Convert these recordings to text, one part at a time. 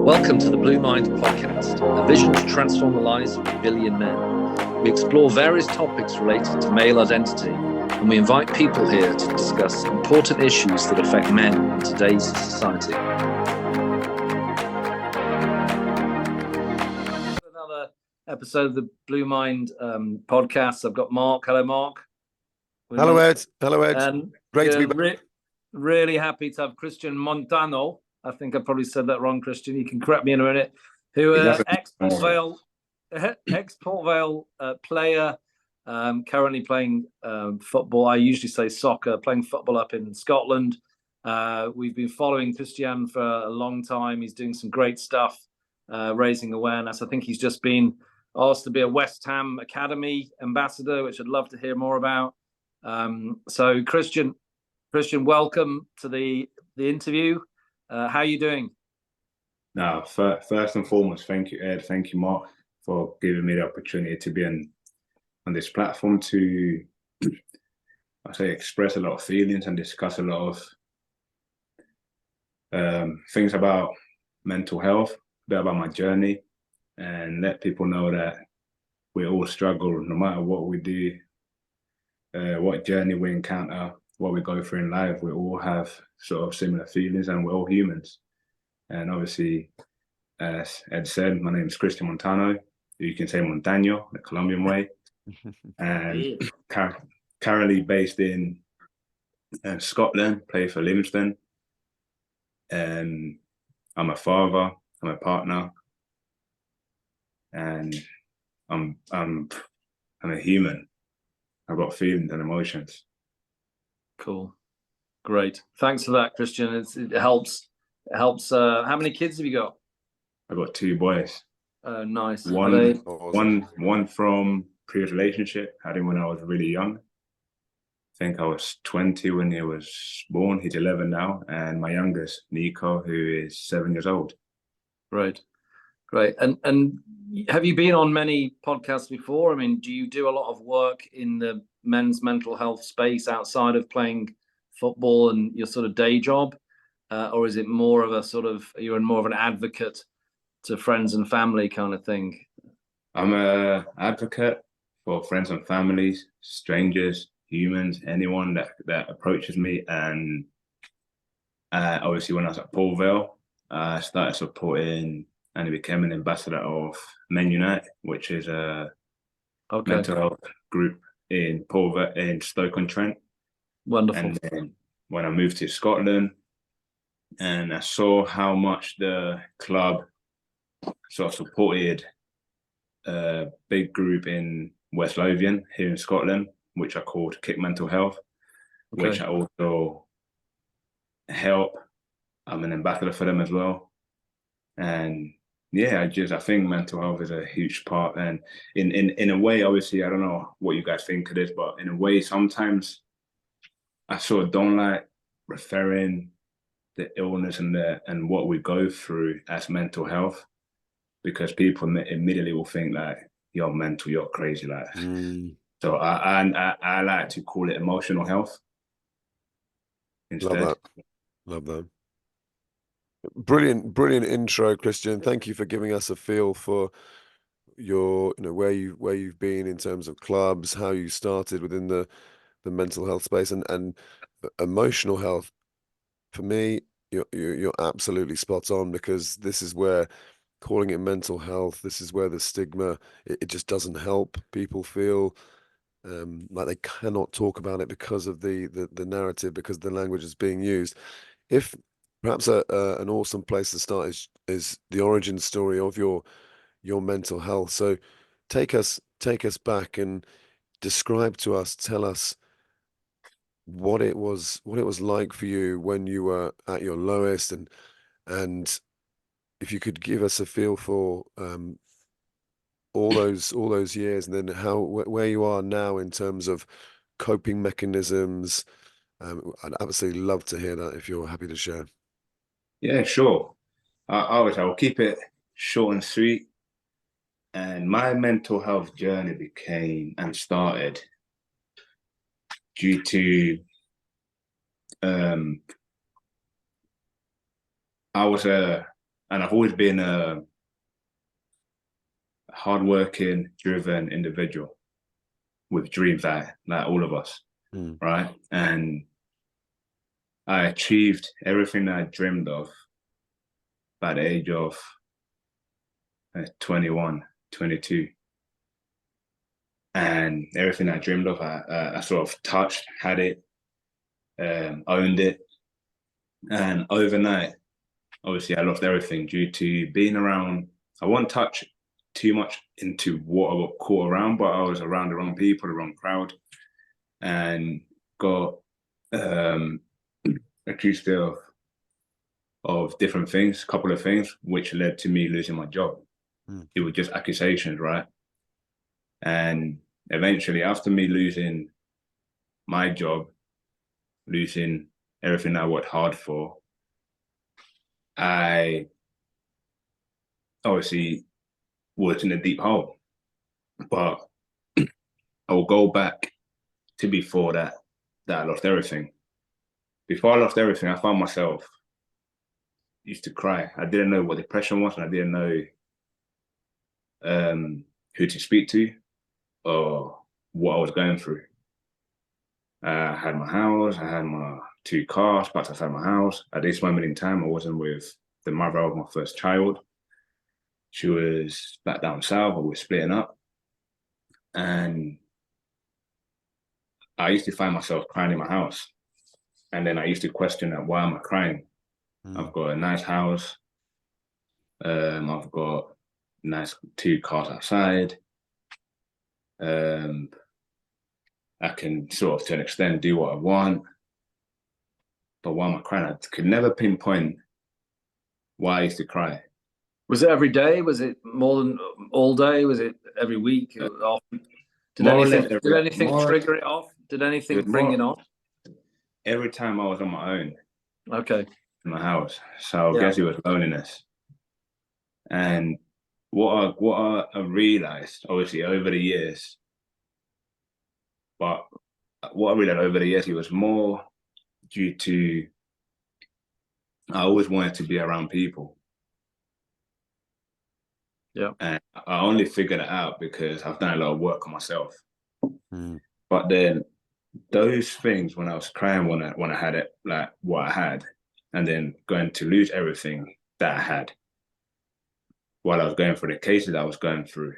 Welcome to the Blue Mind podcast, a vision to transform the lives of 1 billion men. We explore various topics related to male identity, and we invite people here to discuss important issues that affect men in today's society. Another episode of the Blue Mind podcast. I've got Mark. Hello, Mark. Hello, Ed. Hello, Ed. And great to be back. Really happy to have Cristian Montano. I think I probably said that wrong, Cristian. You can correct me in a minute. Who ex-Port Vale player, currently playing football. I usually say soccer, playing football up in Scotland. We've been following Cristian for a long time. He's doing some great stuff, raising awareness. I think he's just been asked to be a West Ham Academy ambassador, which I'd love to hear more about. So, Cristian, welcome to the interview. How are you doing? Now, first and foremost, thank you, Ed. Thank you, Mark, for giving me the opportunity to be on this platform to, express a lot of feelings and discuss a lot of things about mental health, a bit about my journey, and let people know that we all struggle, no matter what we do, what journey we encounter, what we go through in life. We all have sort of similar feelings, and we're all humans. And obviously, as Ed said, my name is Cristian Montano. You can say Montano, the Colombian way. And currently based in Scotland, play for Livingston. And I'm a father, I'm a partner, and I'm a human. I've got feelings and emotions. Cool. Great. Thanks for that, Cristian. It helps. It helps. How many kids have you got? I've got 2 boys. Nice. One from previous relationship. Had him when I was really young. I think I was 20 when he was born. He's 11 now. And my youngest, Nico, who is 7 years old. Great. And have you been on many podcasts before? I mean, do you do a lot of work in the men's mental health space outside of playing football and your sort of day job? Or is it more of a sort of, you're more of an advocate to friends and family kind of thing? I'm an advocate for friends and families, strangers, humans, anyone that approaches me. And obviously when I was at Port Vale, I started supporting and became an ambassador of Men Unite, which is a mental health group in Stoke-on-Trent. Wonderful. And then when I moved to Scotland, and I saw how much the club sort of supported a big group in West Lothian here in Scotland, which are called Kick Mental Health, which I also help. I'm an ambassador for them as well. And yeah, I think mental health is a huge part. And in a way, obviously, I don't know what you guys think of this, but in a way, sometimes I sort of don't like referring the illness and what we go through as mental health, because people immediately will think like, you're mental, you're crazy. So I like to call it emotional health instead. Love that. Brilliant intro, Cristian. Thank you for giving us a feel for your, where you've been in terms of clubs, how you started within the mental health space and emotional health. For me, you're absolutely spot on, because this is where calling it mental health, this is where the stigma, it just doesn't help. People feel like they cannot talk about it because of the narrative, because the language is being used. If perhaps an awesome place to start is the origin story of your mental health. So take us back and describe to us, tell us what it was like for you when you were at your lowest, and if you could give us a feel for all those years, and then where you are now in terms of coping mechanisms. I'd absolutely love to hear that if you're happy to share. Yeah, sure. I'll keep it short and sweet. And my mental health journey became and started due to I was a and I've always been a hardworking, driven individual with dreams, like all of us, right? And I achieved everything that I dreamed of by the age of 21, 22. And everything I dreamed of, I sort of touched, had it, owned it. And overnight, obviously, I lost everything due to being around. I won't touch too much into what I got caught around, but I was around the wrong people, the wrong crowd, and got accused of different things, a couple of things, which led to me losing my job. It was just accusations, right? And eventually, after me losing my job, losing everything I worked hard for, I obviously was in a deep hole. But I will go back to before that I lost everything. Before I lost everything, I found myself used to cry. I didn't know what depression was, and I didn't know who to speak to or what I was going through. I had my house, I had my 2 cars parked outside my house. At this moment in time, I wasn't with the mother of my first child. She was back down south, we were splitting up. And I used to find myself crying in my house. And then I used to question that, why am I crying? I've got a nice house. I've got nice 2 cars outside. I can sort of, to an extent, do what I want. But why am I crying? I could never pinpoint why I used to cry. Was it every day? Was it more than all day? Was it every week? Did anything trigger it off? Did anything bring it on? Every time I was on my own. Okay. In my house. So I guess it was loneliness. And what I realized, obviously, over the years, but what I realized over the years, it was more due to I always wanted to be around people. Yeah. And I only figured it out because I've done a lot of work on myself. But then those things, when I was crying, when I had it, like what I had, and then going to lose everything that I had while I was going through the cases I was going through,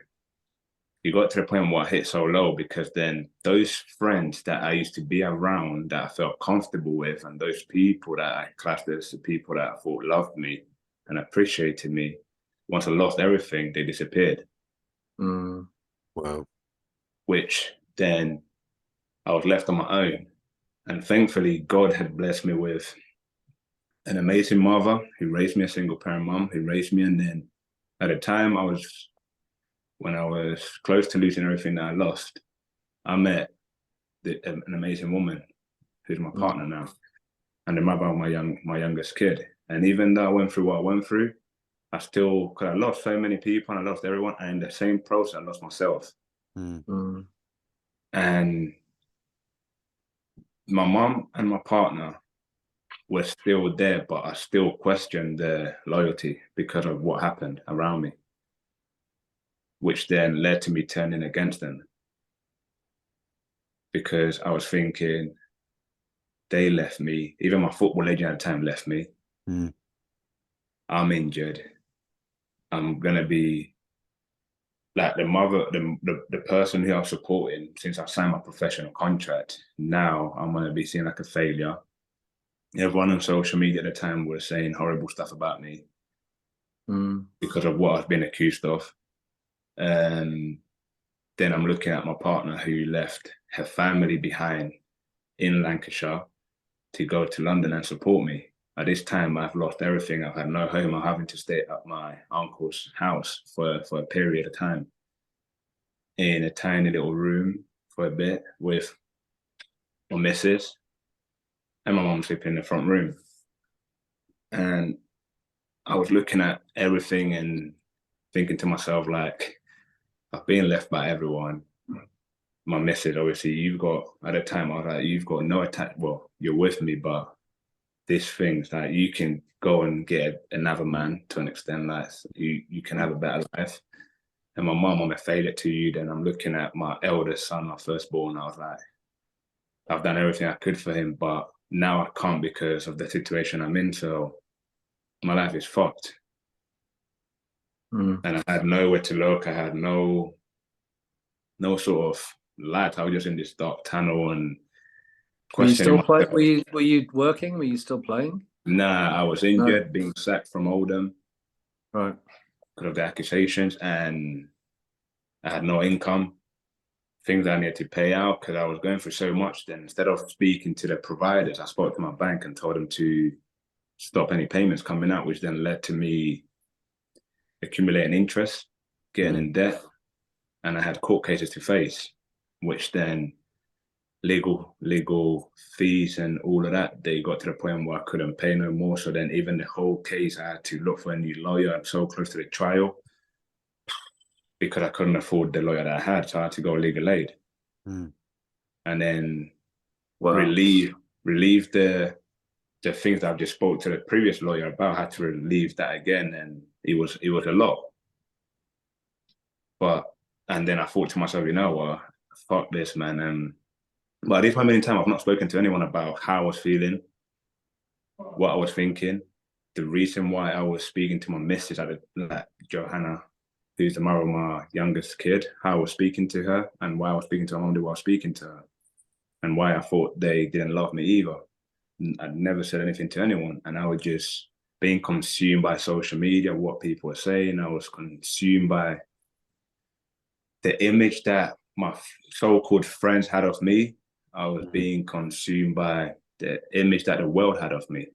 you got to the point where I hit so low, because then those friends that I used to be around, that I felt comfortable with, and those people that I classed as the people that I thought loved me and appreciated me, once I lost everything, they disappeared. Wow. Which then I was left on my own. And thankfully, God had blessed me with an amazing mother who raised me, a single parent mom who raised me. And then at the time when I was close to losing everything that I lost, I met an amazing woman who's my partner now, and the mother of my youngest kid. And even though I went through what I went through, I still, because I lost so many people and I lost everyone, and in the same process, I lost myself. And my mom and my partner were still there, but I still questioned their loyalty because of what happened around me, which then led to me turning against them. Because I was thinking, they left me, even my football agent at the time left me. I'm injured. I'm gonna be like the person who I'm supporting since I signed my professional contract. Now I'm gonna be seen like a failure. Everyone on social media at the time was saying horrible stuff about me because of what I've been accused of. Then I'm looking at my partner who left her family behind in Lancashire to go to London and support me. At this time, I've lost everything. I've had no home. I'm having to stay at my uncle's house for a period of time in a tiny little room for a bit with my missus and my mom sleeping in the front room. And I was looking at everything and thinking to myself, like, I've been left by everyone. My missus, obviously, at the time, I was like, you've got no attachment. Well, you're with me, but these things. Like you can go and get another man to an extent. Like you can have a better life. And my mum, I'm a failure to you. Then I'm looking at my eldest son, my firstborn. I was like, I've done everything I could for him, but now I can't because of the situation I'm in. So my life is fucked. And I had nowhere to look. I had no sort of light. I was just in this dark tunnel and Were you still questioning playing? Were you working? Were you still playing? Nah, I was injured, being sacked from Oldham Right. because of the accusations, and I had no income. Things I needed to pay out because I was going through so much. Then instead of speaking to the providers, I spoke to my bank and told them to stop any payments coming out, which then led to me accumulating interest, getting in debt, and I had court cases to face, which then legal fees and all of that, they got to the point where I couldn't pay no more. So then even the whole case, I had to look for a new lawyer. I'm so close to the trial because I couldn't afford the lawyer that I had. So I had to go legal aid. And then relieve the things that I've just spoke to the previous lawyer about. I had to relieve that again. And it was a lot. And then I thought to myself, you know what, fuck this, man. But at this moment in time, I've not spoken to anyone about how I was feeling, what I was thinking, the reason why I was speaking to my missus, like Johanna, who's the mother of my youngest kid, how I was speaking to her and why I was speaking to her mom while I was speaking to her and why I thought they didn't love me either. I'd never said anything to anyone, and I was just being consumed by social media, what people were saying. I was consumed by the image that my so-called friends had of me. I was being consumed by the image that the world had of me.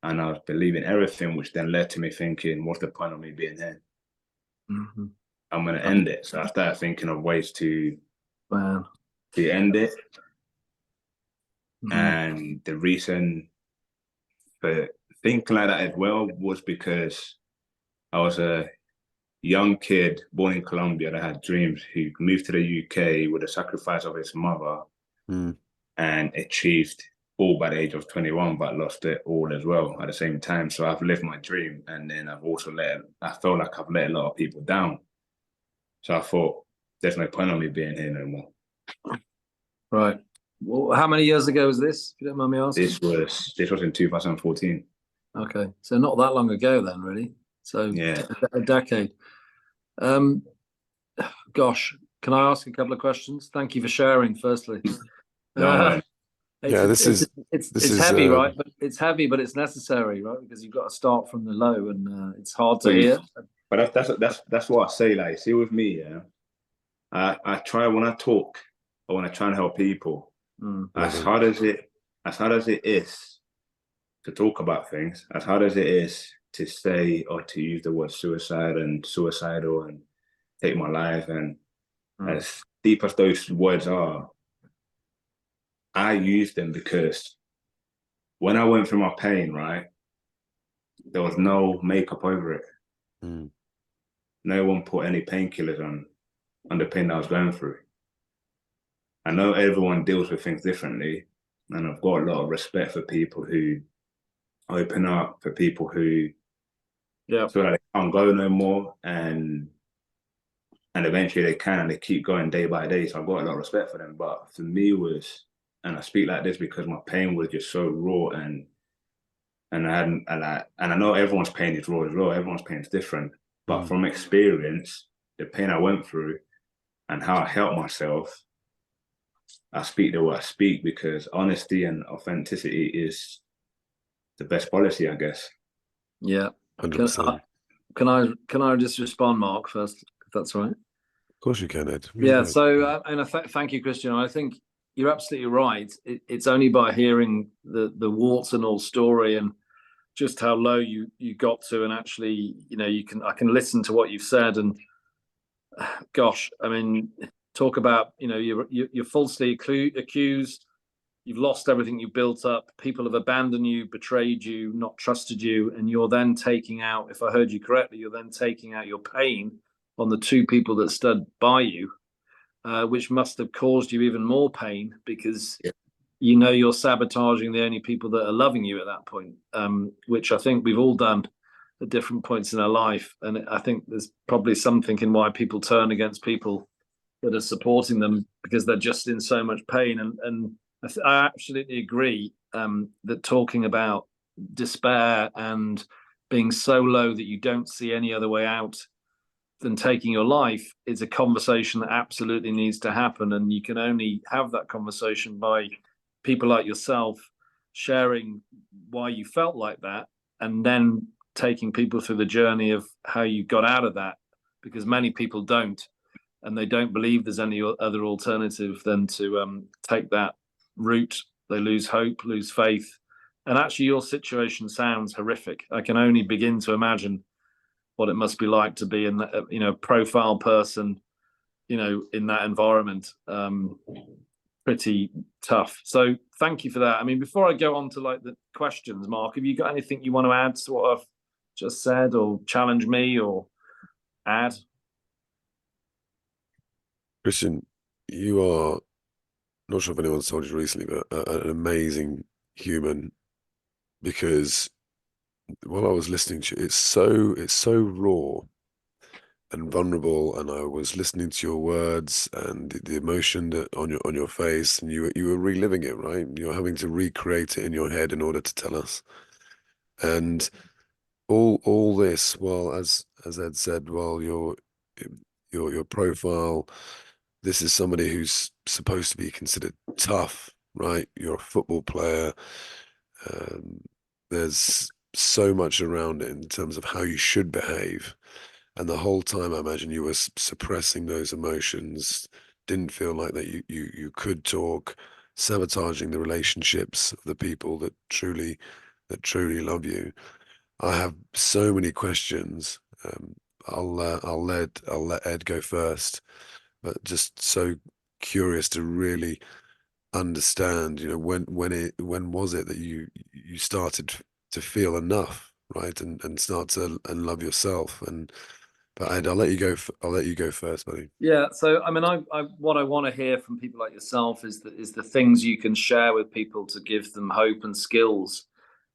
And I was believing everything, which then led to me thinking, what's the point of me being here? I'm going to end it. So I started thinking of ways to end it. And the reason for thinking like that as well was because I was a young kid born in Colombia that had dreams, who moved to the UK with the sacrifice of his mother and achieved all by the age of 21, but lost it all as well at the same time. So I've lived my dream, and then I've also I felt like I've let a lot of people down. So I thought, there's no point of me being here no more. Right. Well, how many years ago was this, if you don't mind me asking? This was in 2014. Okay. So not that long ago then, really. So yeah, a decade. Gosh, can I ask a couple of questions? Thank you for sharing, firstly. It's heavy, right? But it's heavy, but it's necessary, right? Because you've got to start from the low, and it's hard to hear. But that's what I say. Like, see, with me, yeah, I try when I talk or when I try and help people. As hard as it is to talk about things, as hard as it is to say or to use the word suicide and suicidal and take my life, and as deep as those words are, I use them because when I went through my pain, right, there was no makeup over it. No one put any painkillers on the pain that I was going through. I know everyone deals with things differently, and I've got a lot of respect for people who open up, for people who feel like they can't go no more, and eventually they can, and they keep going day by day. So I've got a lot of respect for them. But for me and I speak like this because my pain was just so raw, and I know everyone's pain is raw as well. Everyone's pain is different. But from experience, the pain I went through and how I helped myself, I speak the way I speak because honesty and authenticity is the best policy, I guess. Yeah. 100%. Can I just respond, Mark, first, if that's right? Of course you can, Ed. Yeah. So, thank you, Cristian. I think you're absolutely right. It's only by hearing the warts and all story and just how low you got to, and actually, I can listen to what you've said, and gosh, I mean, talk about, you're falsely accused, you've lost everything you built up, people have abandoned you, betrayed you, not trusted you, and you're then taking out, if I heard you correctly, you're then taking out your pain on the two people that stood by you, which must have caused you even more pain because you know you're sabotaging the only people that are loving you at that point, which I think we've all done at different points in our life. And I think there's probably something in why people turn against people that are supporting them, because they're just in so much pain. And I absolutely agree that talking about despair and being so low that you don't see any other way out than taking your life is a conversation that absolutely needs to happen. And you can only have that conversation by people like yourself sharing why you felt like that, and then taking people through the journey of how you got out of that, because many people don't, and they don't believe there's any other alternative than to take that route. They lose hope, lose faith. And actually your situation sounds horrific. I can only begin to imagine what it must be like to be in that, profile person, in that environment. Pretty tough. So thank you for that. I mean, before I go on to like the questions, Mark, have you got anything you want to add to what I've just said, or challenge me, or add? Cristian, you are, not sure if anyone's told you recently, but an amazing human, because while I was listening to you, it's so raw and vulnerable, and I was listening to your words and the emotion that on your face, and you were reliving it, right? You're having to recreate it in your head in order to tell us. And all this, while as Ed said, while your profile, this is somebody who's supposed to be considered tough, right? You're a football player. There's so much around it in terms of how you should behave. And the whole time, I imagine you were suppressing those emotions, didn't feel like that you could talk, sabotaging the relationships of the people that truly love you. I have so many questions. I'll let Ed go first, but just so curious to really understand, when was it that you started to feel enough, right, and start to and love yourself. But Ed, I'll let you go. I'll let you go first, buddy. Yeah. So I mean, I what I want to hear from people like yourself is the things you can share with people to give them hope and skills.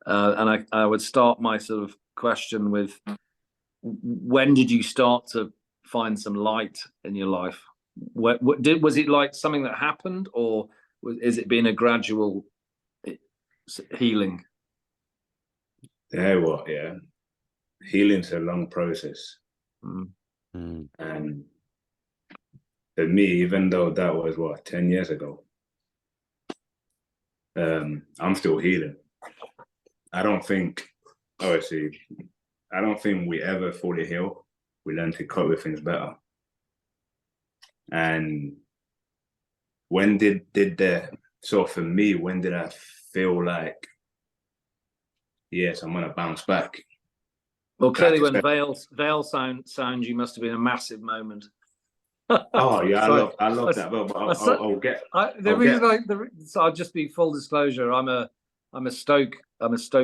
And I would start my sort of question with, when did you start to find some light in your life? Was it like something that happened, or is it been a gradual healing? Yeah, healing's a long process. Mm. And for me, even though that was 10 years ago, I'm still healing. I don't think we ever fully heal. We learn to cope with things better. And when for me, when did I feel like, yes, I'm gonna bounce back? Well, clearly when Vale sound, you must have been a massive moment. Oh yeah, so I love that. But so I'll just be full disclosure. I'm a Stoke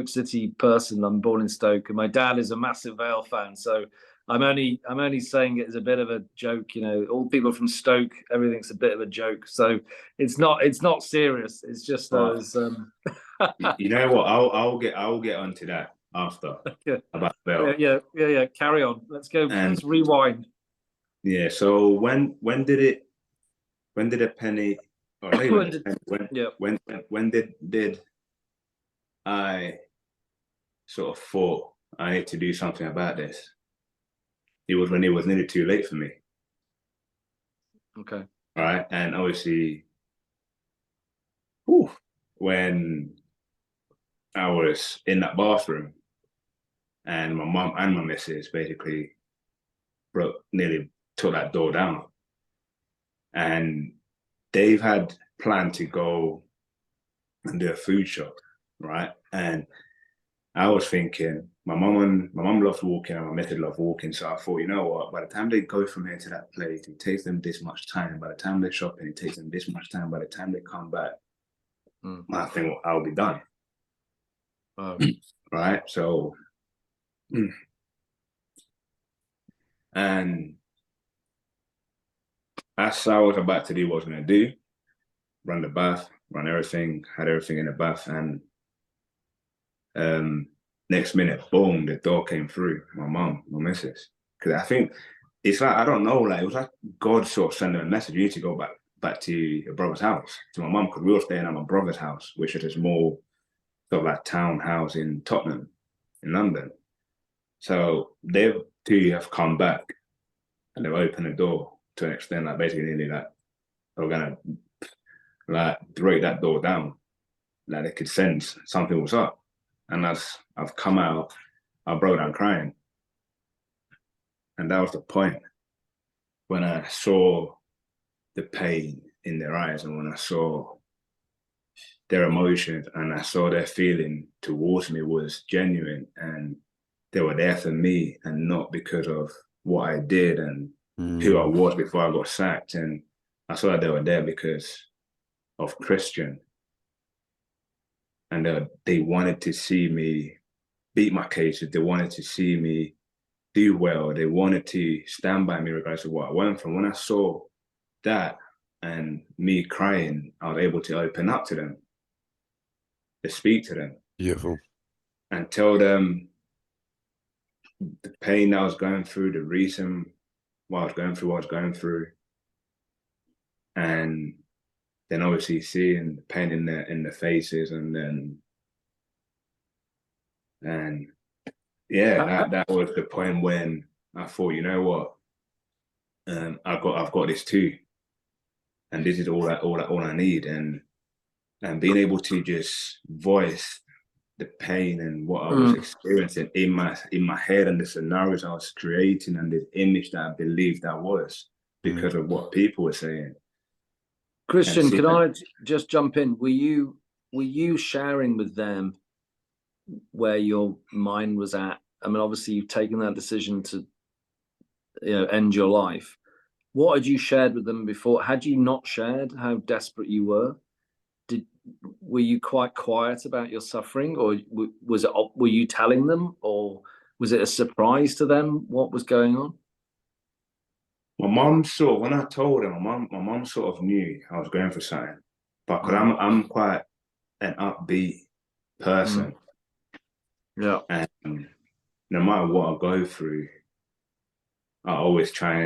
City person. I'm born in Stoke, and my dad is a massive Vale fan. So I'm only saying it as a bit of a joke. All people from Stoke, everything's a bit of a joke. So it's not serious. It's just those. You know what? I'll get onto that after. Yeah. About Vale. Yeah. Carry on. Let's go. Let's rewind. Yeah. So when did a penny? Or when did I sort of thought I need to do something about this? It was when it was nearly too late for me. Okay. Right. And obviously, when I was in that bathroom and my mum and my missus basically nearly took that door down. And they've had planned to go and do a food shop, right? And I was thinking, my mum loves walking and my missus loves walking. So I thought, you know what, by the time they go from here to that place, it takes them this much time. By the time they're shopping, it takes them this much time. By the time they come back, I think I'll be done. Right? So, and as I was about to do what I was going to do, run the bath, ran everything, had everything in the bath, and next minute, boom, the door came through. My mum, my missus. Because I think it's like, I don't know, like it was like God sort of sent them a message. You need to go back to your brother's house, to my mum, because we were staying at my brother's house, which is a small sort of like townhouse in Tottenham, in London. So they two have come back and they've opened the door to an extent, like basically nearly like they were gonna like break that door down. Like they could sense something was up. And as I've come out, I broke down crying. And that was the point when I saw the pain in their eyes and when I saw their emotions and I saw their feeling towards me was genuine and they were there for me and not because of what I did and who I was before I got sacked. And I saw that they were there because of Cristian. And they wanted to see me beat my cases. They wanted to see me do well. They wanted to stand by me regardless of what I went from. When I saw that and me crying, I was able to open up to them, to speak to them. Beautiful. And tell them the pain that I was going through, the reason why I was going through what I was going through. And then obviously seeing the pain in the faces and yeah, that was the point when I thought, you know what, I've got this too, and this is all I need, and being able to just voice the pain and what I was experiencing in my head and the scenarios I was creating and the image that I believed I was because of what people were saying. Cristian, can I just jump in? Were you sharing with them where your mind was at? I mean, obviously you've taken that decision to, end your life. What had you shared with them before? Had you not shared how desperate you were? Were you quite quiet about your suffering, or were you telling them, or was it a surprise to them what was going on? My mum when I told her, my mum sort of knew I was going for something, but because I'm quite an upbeat person, yeah, and no matter what I go through, I always try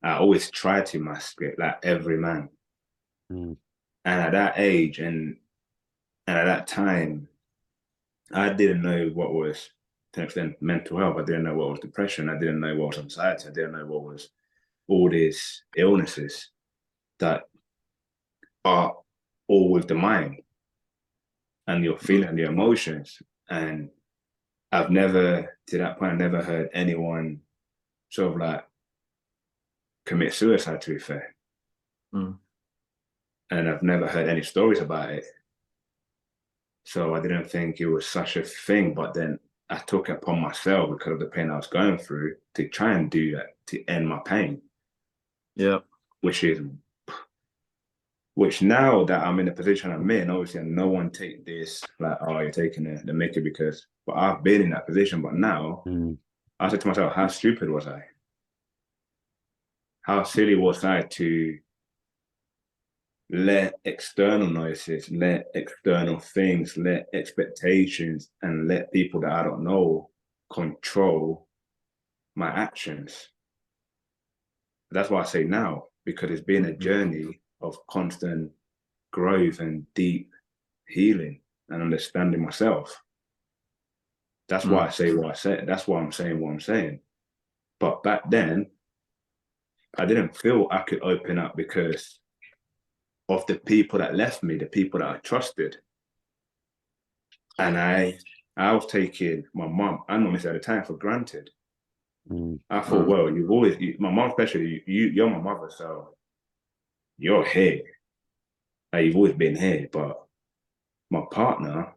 to mask it like every man. And at that age and at that time, I didn't know what was, to an extent, mental health. I didn't know what was depression. I didn't know what was anxiety. I didn't know what was all these illnesses that are all with the mind and your feeling and your emotions. And I've never, to that point, never heard anyone sort of like commit suicide, to be fair. And I've never heard any stories about it. So I didn't think it was such a thing, but then I took it upon myself because of the pain I was going through to try and do that, to end my pain. Yeah. Which now that I'm in the position I'm in, obviously no one take this like, oh, you're taking the mickey but I've been in that position. But now I said to myself, how stupid was I? How silly was I to let external noises, let external things, let expectations, and let people that I don't know control my actions? That's why I say now, because it's been a journey of constant growth and deep healing and understanding myself. That's why I say what I said. That's why I'm saying what I'm saying. But back then, I didn't feel I could open up because of the people that left me, the people that I trusted. And I was taking my mom and my missus at the time for granted. I thought, well, my mom especially, you're my mother, so you're here. Like, you've always been here. But my partner,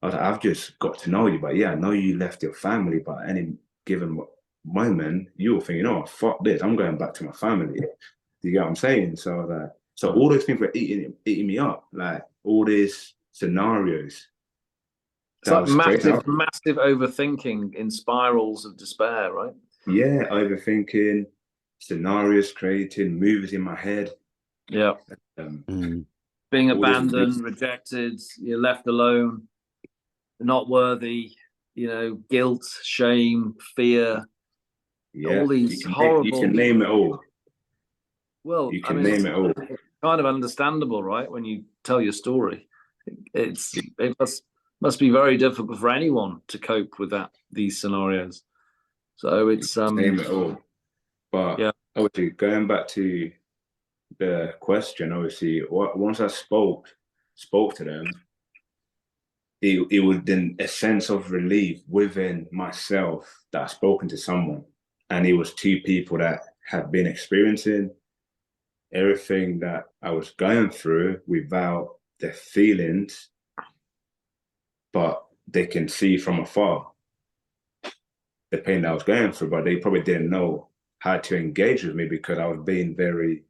I was like, I've just got to know you. But yeah, I know you left your family, but at any given moment, you'll think, fuck this, I'm going back to my family. Do you get what I'm saying? So so all those things were eating me up, like all these scenarios. It's like massive overthinking in spirals of despair, right? Yeah, overthinking, scenarios creating, movies in my head. Yeah. being all this abandoned, rejected, you're left alone, not worthy, guilt, shame, fear, yeah, all these you horrible. can name it all. Well, You can name it all. Kind of understandable, right? When you tell your story, it must be very difficult for anyone to cope with these scenarios. So it's name it all. But yeah, obviously, going back to the question, obviously, once I spoke to them, it was then a sense of relief within myself that I've spoken to someone, and it was two people that had been experiencing everything that I was going through without the feelings, but they can see from afar the pain that I was going through, but they probably didn't know how to engage with me because I was being very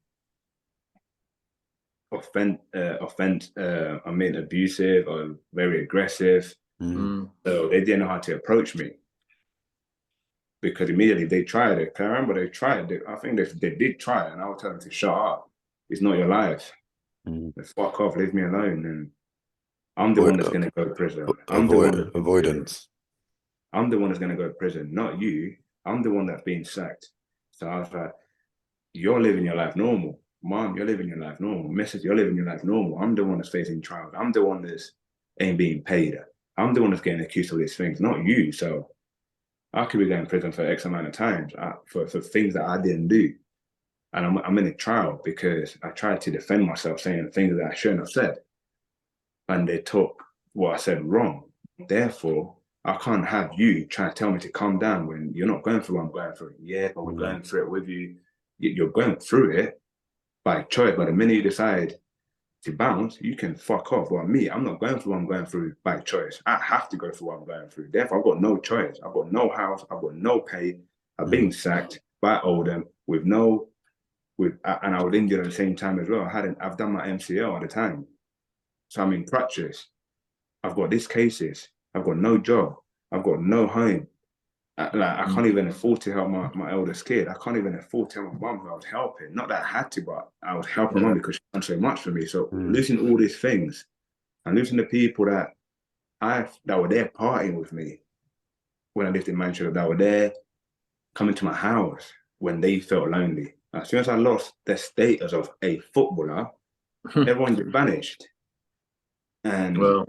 abusive or very aggressive. So they didn't know how to approach me because immediately they tried it. I remember they tried it. I think they did try it, and I would tell them to shut up. It's not your life. Fuck off, leave me alone. And I'm the one that's going to go to prison. Avoidance. I'm the one that's going to go to prison, not you. I'm the one that's being sacked. So I was like, you're living your life normal. Mom, you're living your life normal. Mrs., you're living your life normal. I'm the one that's facing trials. I'm the one that's ain't being paid. I'm the one that's getting accused of these things, not you. So I could be going to prison for X amount of times for things that I didn't do. And I'm in a trial because I tried to defend myself saying things that I shouldn't have said. And they took what I said wrong. Therefore, I can't have you trying to tell me to calm down when you're not going through what I'm going through. Yeah, but we're going through it with you. You're going through it by choice. But the minute you decide to bounce, you can fuck off. Well, me, I'm not going through what I'm going through by choice. I have to go through what I'm going through. Therefore, I've got no choice. I've got no house. I've got no pay. I've been sacked by Oldham and I was injured at the same time as well. I've done my MCL at the time. So I'm in practice. I've got these cases. I've got no job. I've got no home. I can't even afford to help my eldest kid. I can't even afford to help my mum who I was helping. Not that I had to, but I was helping mum because she done so much for me. So losing all these things and losing the people that were there partying with me when I lived in Manchester, that were there coming to my house when they felt lonely. As soon as I lost the status of a footballer, everyone just vanished. And well,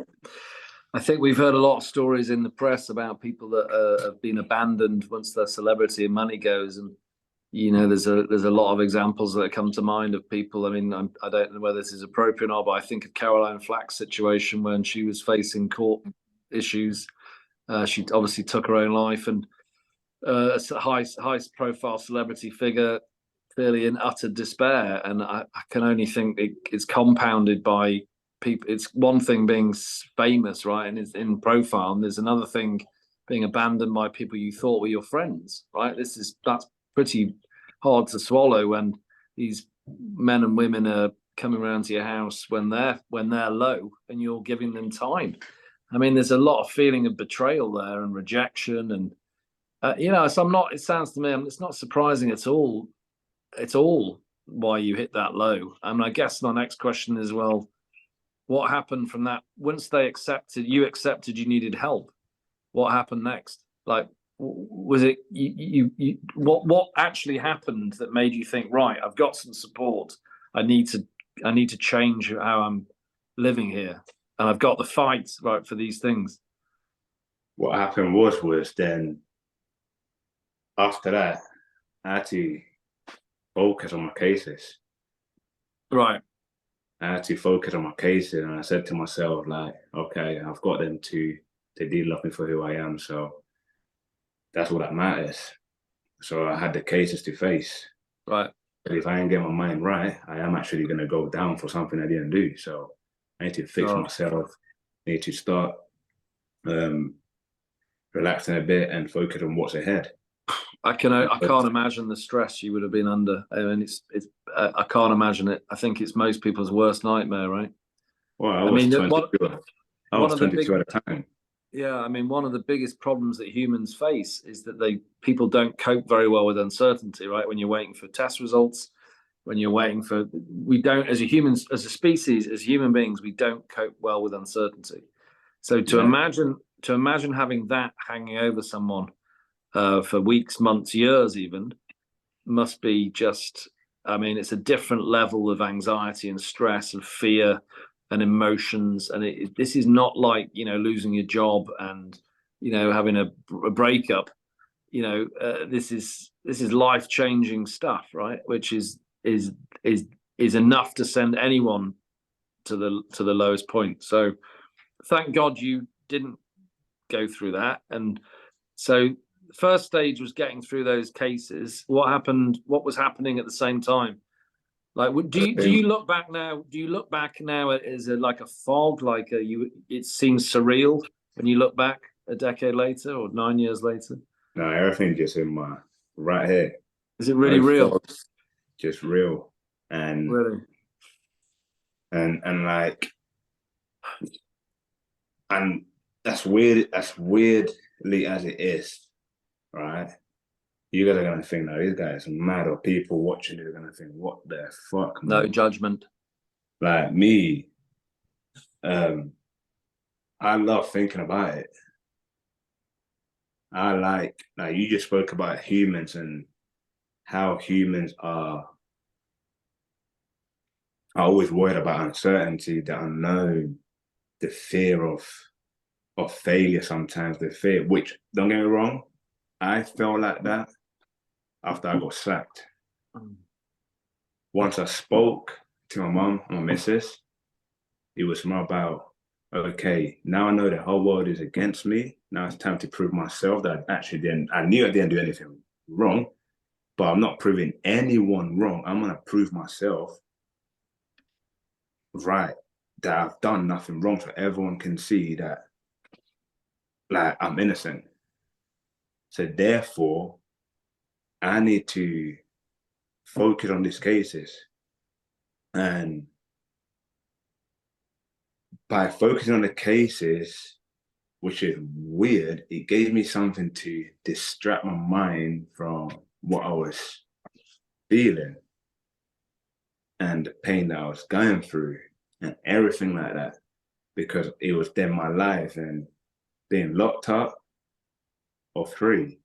I think we've heard a lot of stories in the press about people that have been abandoned once their celebrity and money goes, and there's a lot of examples that come to mind of people. I mean, I don't know whether this is appropriate or not, but I think of Caroline Flack's situation when she was facing court issues. She obviously took her own life, and a high profile celebrity figure clearly in utter despair. And I can only think it's compounded by people. It's one thing being famous, right, and it's in profile, and there's another thing being abandoned by people you thought were your friends, right? That's pretty hard to swallow when these men and women are coming around to your house when they're low and you're giving them time. I mean, there's a lot of feeling of betrayal there and rejection, and so it sounds to me, it's not surprising at all. It's all why you hit that low. I mean, I guess my next question is, well, what happened from that? Once you accepted you needed help, what happened next? Like, was it what actually happened that made you think, right, I've got some support. I need to change how I'm living here, and I've got the fight right for these things. What happened was then after that, I had to focus on my cases. Right. I had to focus on my cases, and I said to myself, like, okay, I've got them to deal with me for who I am, so that's all that matters. So I had the cases to face. Right. But if I ain't get my mind right, I am actually going to go down for something I didn't do. So I need to fix myself. I need to start relaxing a bit and focus on what's ahead. I can't imagine the stress you would have been under. I mean, I can't imagine it. I think it's most people's worst nightmare, right? Well, I was 22 at a time. Yeah, I mean, one of the biggest problems that humans face is that people don't cope very well with uncertainty, right? When you're waiting for test results, when you're waiting for. We don't, as a humans, as a species, as human beings, we don't cope well with uncertainty. So to imagine having that hanging over someone for weeks, months, years, even, must be just. I mean, it's a different level of anxiety and stress and fear and emotions, and this is not like, you know, losing your job and, you know, having a breakup. You know, this is life-changing stuff, right? Which is enough to send anyone to the lowest point. So thank God you didn't go through that. And so the first stage was getting through those cases. What happened? What was happening at the same time? Like, do you look back now? Do you look back now as like a fog? Like it seems surreal when you look back a decade later or 9 years later. No, everything just in my right here. Is it really real? Just real, and really, and like, and that's weird. As weirdly as it is, right? You guys are gonna think, no, these guys are mad, or people watching it are gonna think, what the fuck, man? No judgment. Like me, I love thinking about it. I like you just spoke about humans and how humans are always worried about uncertainty, the unknown, the fear of failure sometimes, the fear, which, don't get me wrong, I felt like that after I got sacked. Once I spoke to my mom, my missus, it was more about, okay, now I know the whole world is against me. Now it's time to prove myself that I knew I didn't do anything wrong, but I'm not proving anyone wrong. I'm going to prove myself right, that I've done nothing wrong, so everyone can see that, like, I'm innocent. So therefore, I need to focus on these cases. And by focusing on the cases, which is weird, it gave me something to distract my mind from what I was feeling and the pain that I was going through and everything like that, because it was then my life and being locked up or free.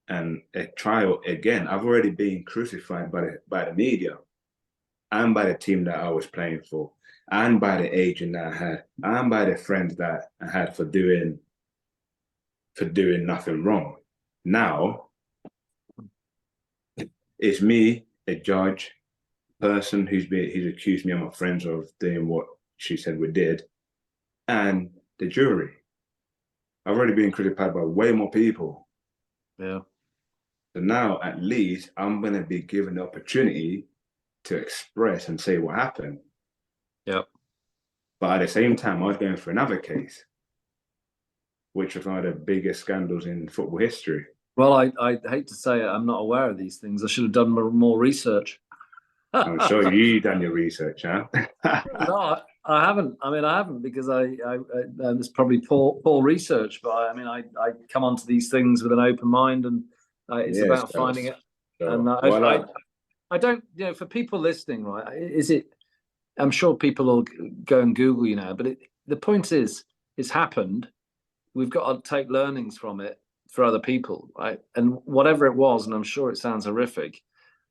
And a trial, again, I've already been crucified by the media and by the team that I was playing for, and by the agent that I had, and by the friends that I had for doing nothing wrong. Now, it's me, a judge, person who's accused me and my friends of doing what she said we did, and the jury. I've already been crucified by way more people. Yeah. So now, at least, I'm going to be given the opportunity to express and say what happened. Yep. But at the same time, I was going for another case, which was one of the biggest scandals in football history. Well, I hate to say it, I'm not aware of these things. I should have done more research. I'm sure you've done your research, huh? No, I haven't. I mean, I haven't, because it's probably poor research. But I come onto these things with an open mind, and it's about finding it. So, and I don't, you know, for people listening, right? I'm sure people will go and Google you now, but the point is, it's happened. We've got to take learnings from it for other people, right? And whatever it was, and I'm sure it sounds horrific,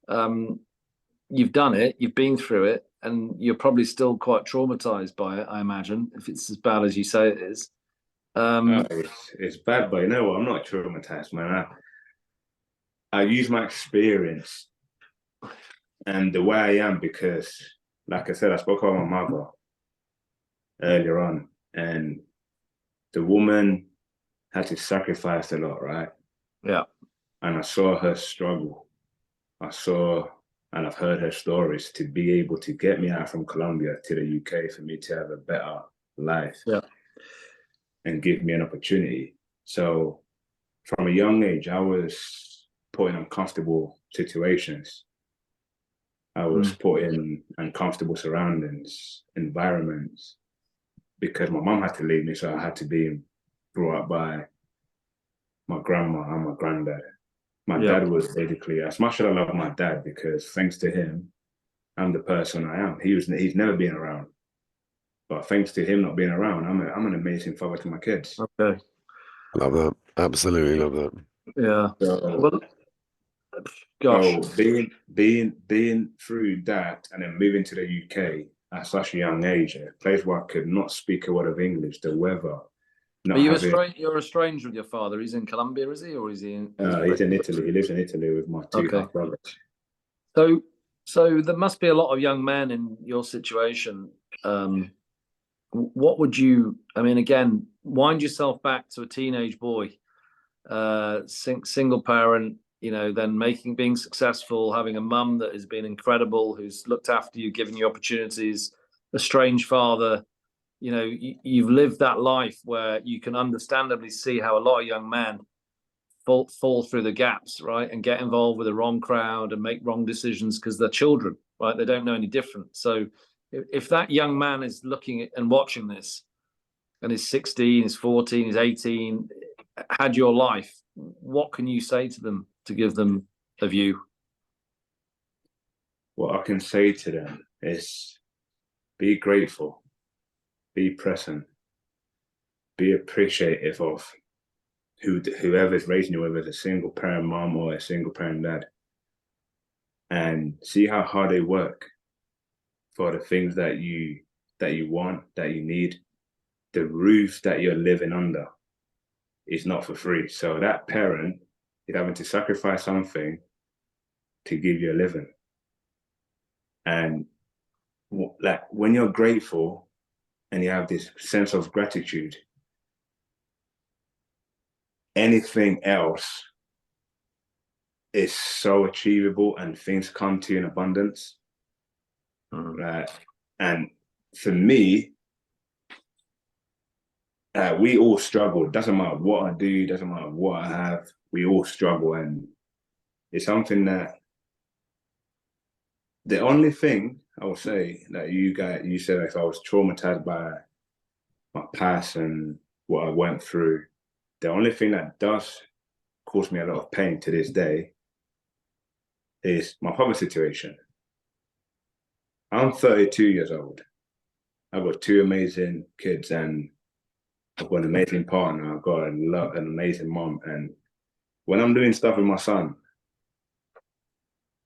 you've done it, you've been through it, and you're probably still quite traumatized by it, I imagine, if it's as bad as you say it is. It's bad, but you know what? I'm not traumatized, man. I use my experience and the way I am because, like I said, I spoke about my mother earlier on, and the woman had to sacrifice a lot, right? Yeah. And I saw her struggle. And I've heard her stories to be able to get me out from Colombia to the UK for me to have a better life. Yeah. And give me an opportunity. So from a young age, I was put in uncomfortable situations. I was put in uncomfortable surroundings, environments, because my mom had to leave me, so I had to be brought up by my grandma and my granddad. My dad was basically, as much as I love my dad, because thanks to him, I'm the person I am. He's never been around, but thanks to him not being around, I'm an amazing father to my kids. Okay. Love that. Absolutely love that. Yeah. So, Well, gosh. so being through that and then moving to the UK at such a young age, a place where I could not speak a word of English, the weather, not Are you having. You're estranged with your father? He's in Colombia, is he, or is he in? He's in Italy. He lives in Italy with my two Okay. half brothers. So there must be a lot of young men in your situation. What would you? I mean, again, wind yourself back to a teenage boy, single parent. You know, then being successful, having a mum that has been incredible, who's looked after you, given you opportunities. A strange father. You know, you've lived that life where you can understandably see how a lot of young men fall through the gaps, right, and get involved with the wrong crowd and make wrong decisions because they're children, right? They don't know any different. So if that young man is looking at and watching this and is 16, is 14, is 18, had your life, what can you say to them to give them a view? What I can say to them is be grateful, be present, be appreciative of whoever's raising you, whether it's a single parent mom or a single parent dad, and see how hard they work for the things that you want, that you need. The roof that you're living under is not for free. So that parent is having to sacrifice something to give you a living. And like when you're grateful and you have this sense of gratitude, anything else is so achievable and things come to you in abundance. And for me, we all struggle. It doesn't matter what I do, doesn't matter what I have, we all struggle. And it's something that the only thing I would say that you said, if I was traumatized by my past and what I went through, the only thing that does cause me a lot of pain to this day is my poverty situation. I'm 32 years old. I've got two amazing kids and I've got an amazing partner. I've got an amazing mom. And when I'm doing stuff with my son,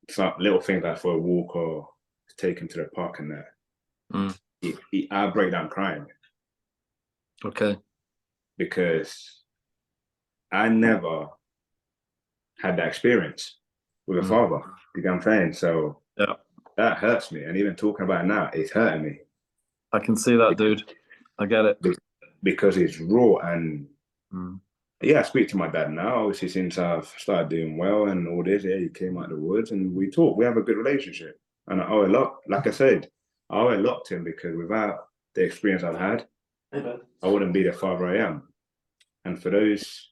it's like little things like for a walk or take him to the park and that, I break down crying. Okay. Because I never had that experience with a father. You get what I'm saying? So yeah, that hurts me. And even talking about it now, it's hurting me. I can see that, dude. I get it. Because it's raw. And yeah, I speak to my dad now, obviously, since I've started doing well and all this. Yeah, he came out of the woods and we talk. We have a good relationship. And I owe a lot. Like I said, I owe a lot to him because without the experience I've had, I wouldn't be the father I am. And for those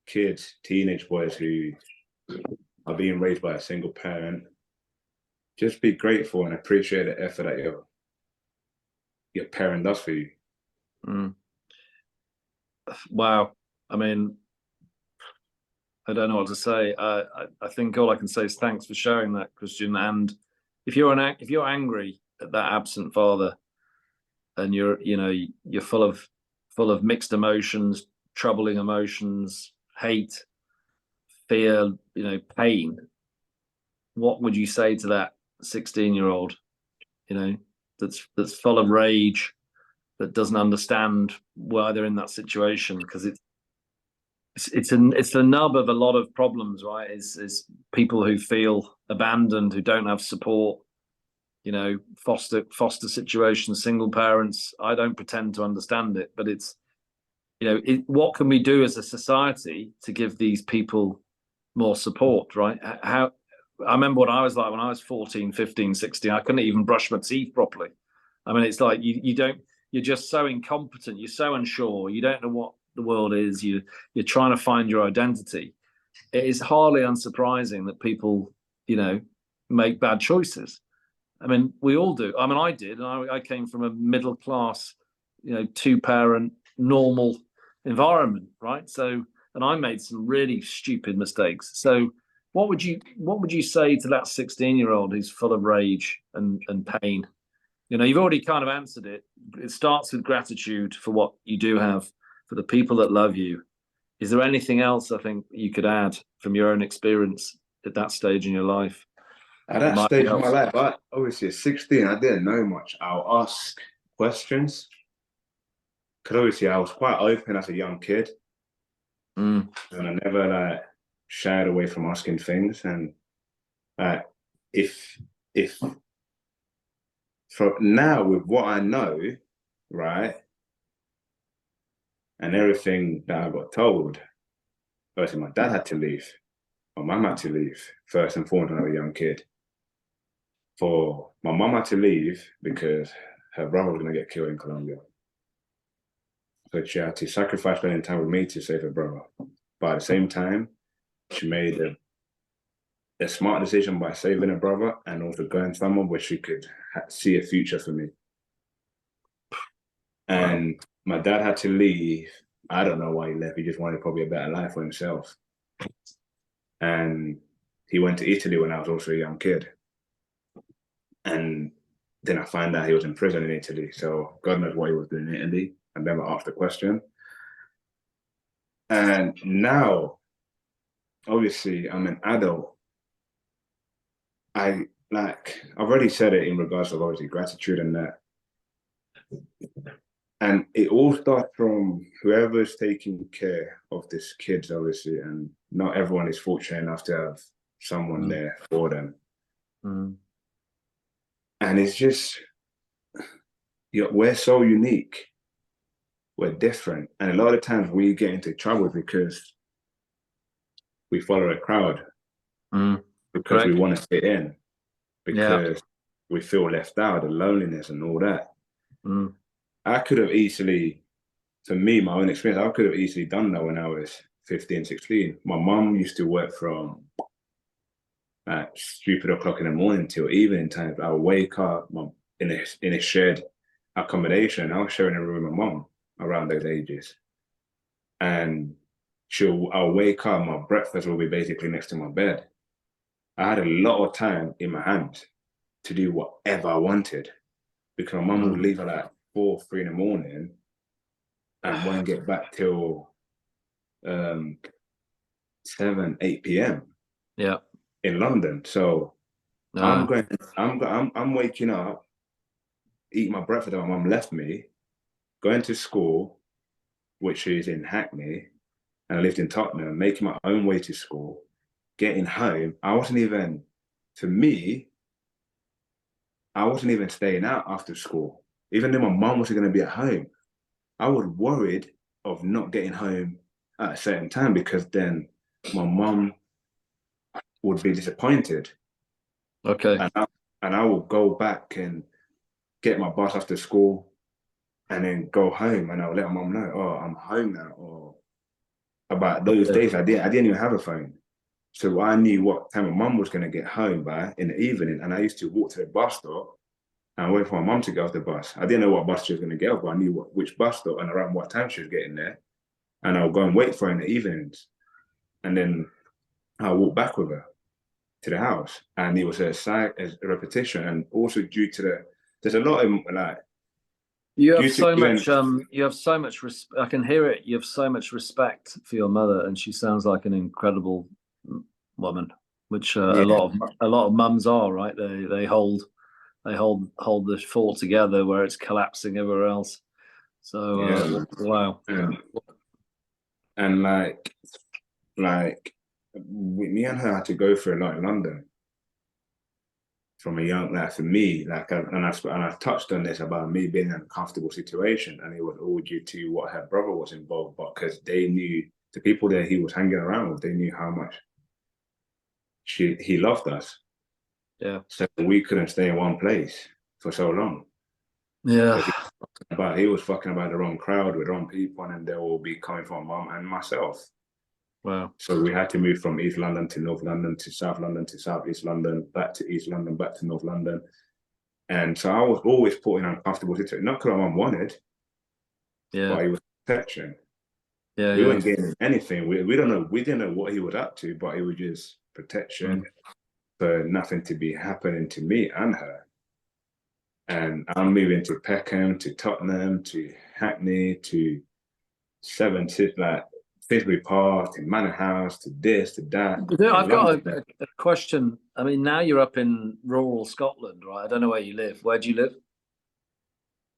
kids, teenage boys who are being raised by a single parent, just be grateful and appreciate the effort that your parent does for you. Wow. I mean, I don't know what to say. I think all I can say is thanks for sharing that, Cristian. And if you're angry at that absent father, and you're full of mixed emotions, troubling emotions, hate, fear, pain, what would you say to that 16-year-old, that's full of rage, that doesn't understand why they're in that situation? Because it's the nub of a lot of problems, right? Is people who feel abandoned, who don't have support, foster situations, single parents. I don't pretend to understand it, but it's, what can we do as a society to give these people more support, right? I remember what I was like when I was 14, 15, 16. I couldn't even brush my teeth properly. I mean, it's like you're just so incompetent. You're so unsure. You don't know what the world is. You're trying to find your identity. It is hardly unsurprising that people, make bad choices. I mean, we all do. I mean, I did. And I came from a middle class, two-parent, normal environment, right? So, and I made some really stupid mistakes. So what would you say to that 16-year-old who's full of rage and pain? You know, you've already kind of answered it. It starts with gratitude for what you do have, for the people that love you. Is there anything else I think you could add from your own experience at that stage in your life? At that stage of my life, obviously at 16, I didn't know much. I'll ask questions. Because obviously I was quite open as a young kid. And I never like shied away from asking things. And if from now with what I know, right, and everything that I got told, obviously my dad had to leave, my mum had to leave, first and foremost when I was a young kid. For my mum had to leave because her brother was going to get killed in Colombia. So she had to sacrifice spending time with me to save her brother. But at the same time, she made a smart decision by saving her brother and also going somewhere where she could see a future for me. And my dad had to leave. I don't know why he left. He just wanted probably a better life for himself. And he went to Italy when I was also a young kid. And then I found out he was in prison in Italy. So God knows what he was doing in Italy. I never asked the question. And now, obviously, I'm an adult. I've already said it in regards of obviously gratitude and that. And it all starts from whoever's taking care of these kids, obviously, and not everyone is fortunate enough to have someone there for them. And it's just, we're so unique. We're different. And a lot of times we get into trouble because we follow a crowd. Because we want to fit in. Because we feel left out, the loneliness and all that. I could have easily, for me, my own experience, I could have easily done that when I was 15, 16. My mum used to work from stupid o'clock in the morning till evening times. I would wake up in a shared accommodation. I was sharing a room with my mum around those ages. And I'll wake up, my breakfast will be basically next to my bed. I had a lot of time in my hands to do whatever I wanted because my mum would leave at like 4, 3 in the morning and won't get back till 7, 8 p.m. in London. So I'm waking up, eating my breakfast that my mum left me, going to school, which is in Hackney, and I lived in Tottenham, making my own way to school, getting home. I wasn't even staying out after school. Even though my mum wasn't going to be at home, I was worried of not getting home at a certain time because then my mum would be disappointed. And I would go back and get my bus after school and then go home and I would let my mum know, oh, I'm home now. Or about those days, I didn't even have a phone. So I knew what time my mum was going to get home by in the evening. And I used to walk to the bus stop and wait for my mum to get off the bus. I didn't know what bus she was going to get off, but I knew which bus stop and around what time she was getting there. And I would go and wait for her in the evenings. And then I'll walk back with her to the house. And it was a repetition. And also due to there's a lot of like, you have so much I can hear it. You have so much respect for your mother, and she sounds like an incredible woman, which a lot of mums are, right? They hold the fort together where it's collapsing everywhere else. So wow. And like me and her had to go through a lot in London. From a young, for me, and I touched on this about me being in an uncomfortable situation, and it was all due to what her brother was involved, but because they knew the people that he was hanging around with, they knew how much he loved us. So we couldn't stay in one place for so long. But he was fucking about the wrong crowd with the wrong people, and they will be coming from my mum and myself. Wow. So we had to move from East London to North London to South London to South East London, back to East London, back to North London. And so I was always put in an uncomfortable situation, not because my mum wanted, but it was protection. We weren't getting anything. We didn't know what he was up to, but it was just protection, for nothing to be happening to me and her. And I'm moving to Peckham, to Tottenham, to Hackney, to like Finsbury Park, to Manor House, to this, to that. I've got a question. I mean, now you're up in rural Scotland, right? I don't know where you live. Where do you live?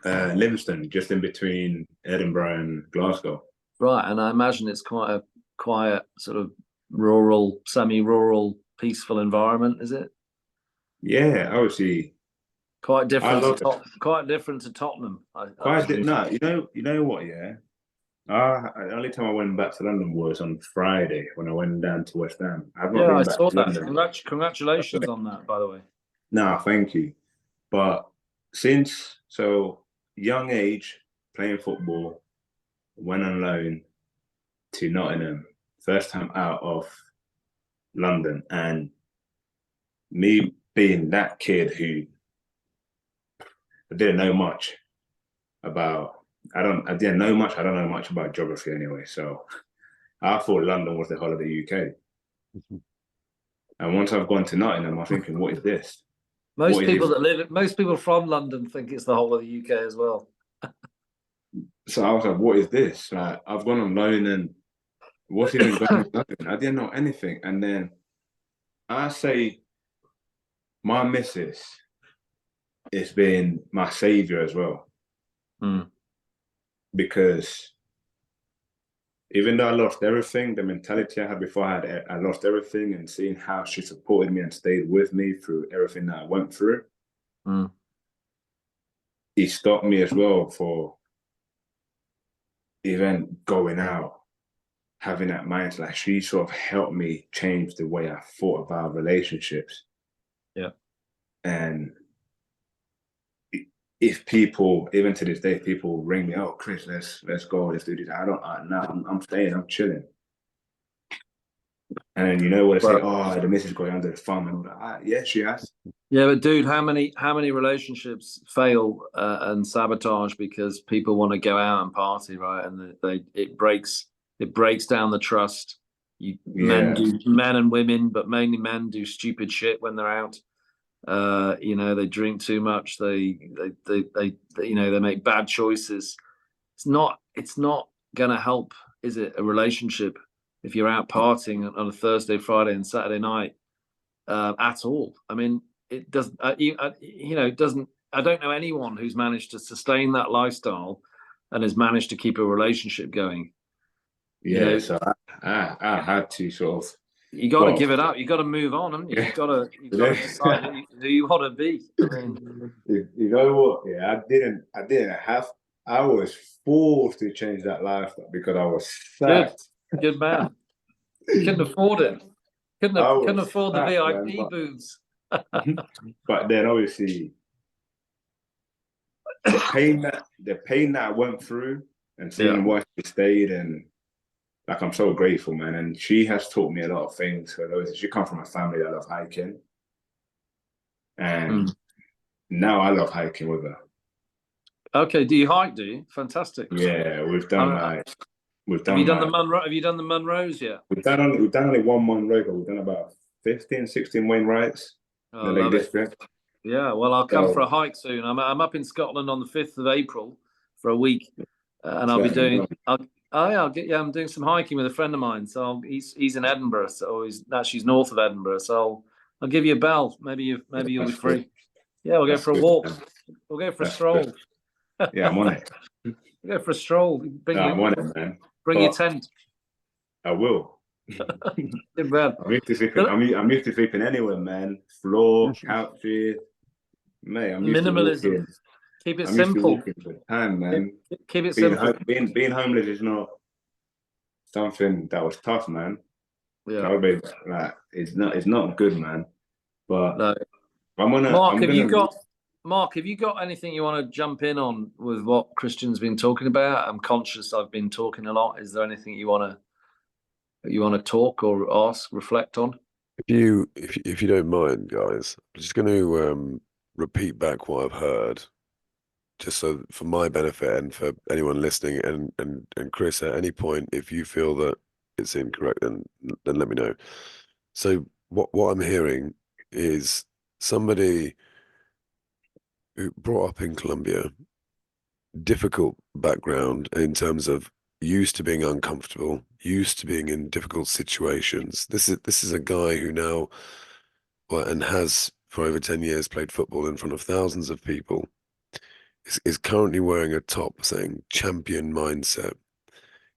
Livingston, just in between Edinburgh and Glasgow. Right, and I imagine it's quite a quiet, sort of rural, semi-rural, peaceful environment, is it? Yeah, obviously. Quite different to Tottenham. No, you know what? Yeah, the only time I went back to London was on Friday when I went down to West Ham. I've not been I back saw to that. London. Congratulations on that, by the way. No, thank you. But since young age playing football, went on loan to Nottingham, first time out of London, and me being that kid who I didn't know much about. I don't know much about geography anyway. So I thought London was the whole of the UK. And once I've gone to Nottingham, I'm thinking, what is this? Most people from London think it's the whole of the UK as well. So I was like, what is this? Like, I've gone on loan and what's even going on? I didn't know anything. And then I say my missus has been my savior as well. Because even though I lost everything, the mentality I had before I lost everything, and seeing how she supported me and stayed with me through everything that I went through, it stopped me as well for even going out, having that mindset. Like, she sort of helped me change the way I thought about relationships. Yeah. And if people, even to this day, people ring me, oh, Chris, let's go, let's do this. I'm staying, I'm chilling. And then you know what I say, oh, the missus going under the thumb. And I'm like, yeah, she has. Yeah, but dude, how many relationships fail and sabotage because people want to go out and party, right? And it breaks down the trust. Men and women, but mainly men do stupid shit when they're out. They drink too much. They make bad choices. It's not gonna help, is it? A relationship if you're out partying on a Thursday, Friday, and Saturday night at all. I mean, it doesn't. It doesn't. I don't know anyone who's managed to sustain that lifestyle and has managed to keep a relationship going. Yeah, so I had to sort of. You got to give it up. You got to move on, haven't you? You got to decide who you want to be. I mean, you know what? Yeah, I didn't have. I was forced to change that lifestyle because I was sacked. Good man. You couldn't afford it. Couldn't afford the VIP booths. But then, obviously, the pain that I went through, and seeing where she stayed, and like, I'm so grateful, man. And she has taught me a lot of things. She comes from a family that loves hiking, and now I love hiking with her. Okay, do you hike? Do you? Fantastic. Yeah, we've done Have you done the Munro? Have you done the Munros yet? We've done only one Munro, but we've done about 15, 16 Wainwrights. Oh, I love it. Yeah, well, I'll come for a hike soon. I'm up in Scotland on the 5th of April for a week, and I'll be doing. I'm doing some hiking with a friend of mine. So he's in Edinburgh, so he's north of Edinburgh. So I'll give you a bell. Maybe you'll be free. Good. Yeah, we'll go for a walk. We'll go for a stroll. Yeah, I'm on it. We'll go for a stroll. I'm on it, man. Bring your tent. I will. Good man. I'm used to sleeping anywhere, man. Floor, couches. Mate, I'm used minimalism. To walking. Keep it I'm simple. Used to walking for time, man. Keep it simple. Being homeless is not something that was tough, man. Yeah. Like, it's not good, man. But no. Mark, have you got anything you want to jump in on with what Cristian's been talking about? I'm conscious I've been talking a lot. Is there anything you want to talk or ask, reflect on? If you don't mind, guys, I'm just going to repeat back what I've heard, just so for my benefit and for anyone listening. And Chris, at any point, if you feel that it's incorrect, then let me know. So what I'm hearing is somebody who brought up in Colombia, difficult background in terms of used to being uncomfortable, used to being in difficult situations. This is a guy who now, well, and has for over 10 years played football in front of thousands of people, is currently wearing a top saying champion mindset,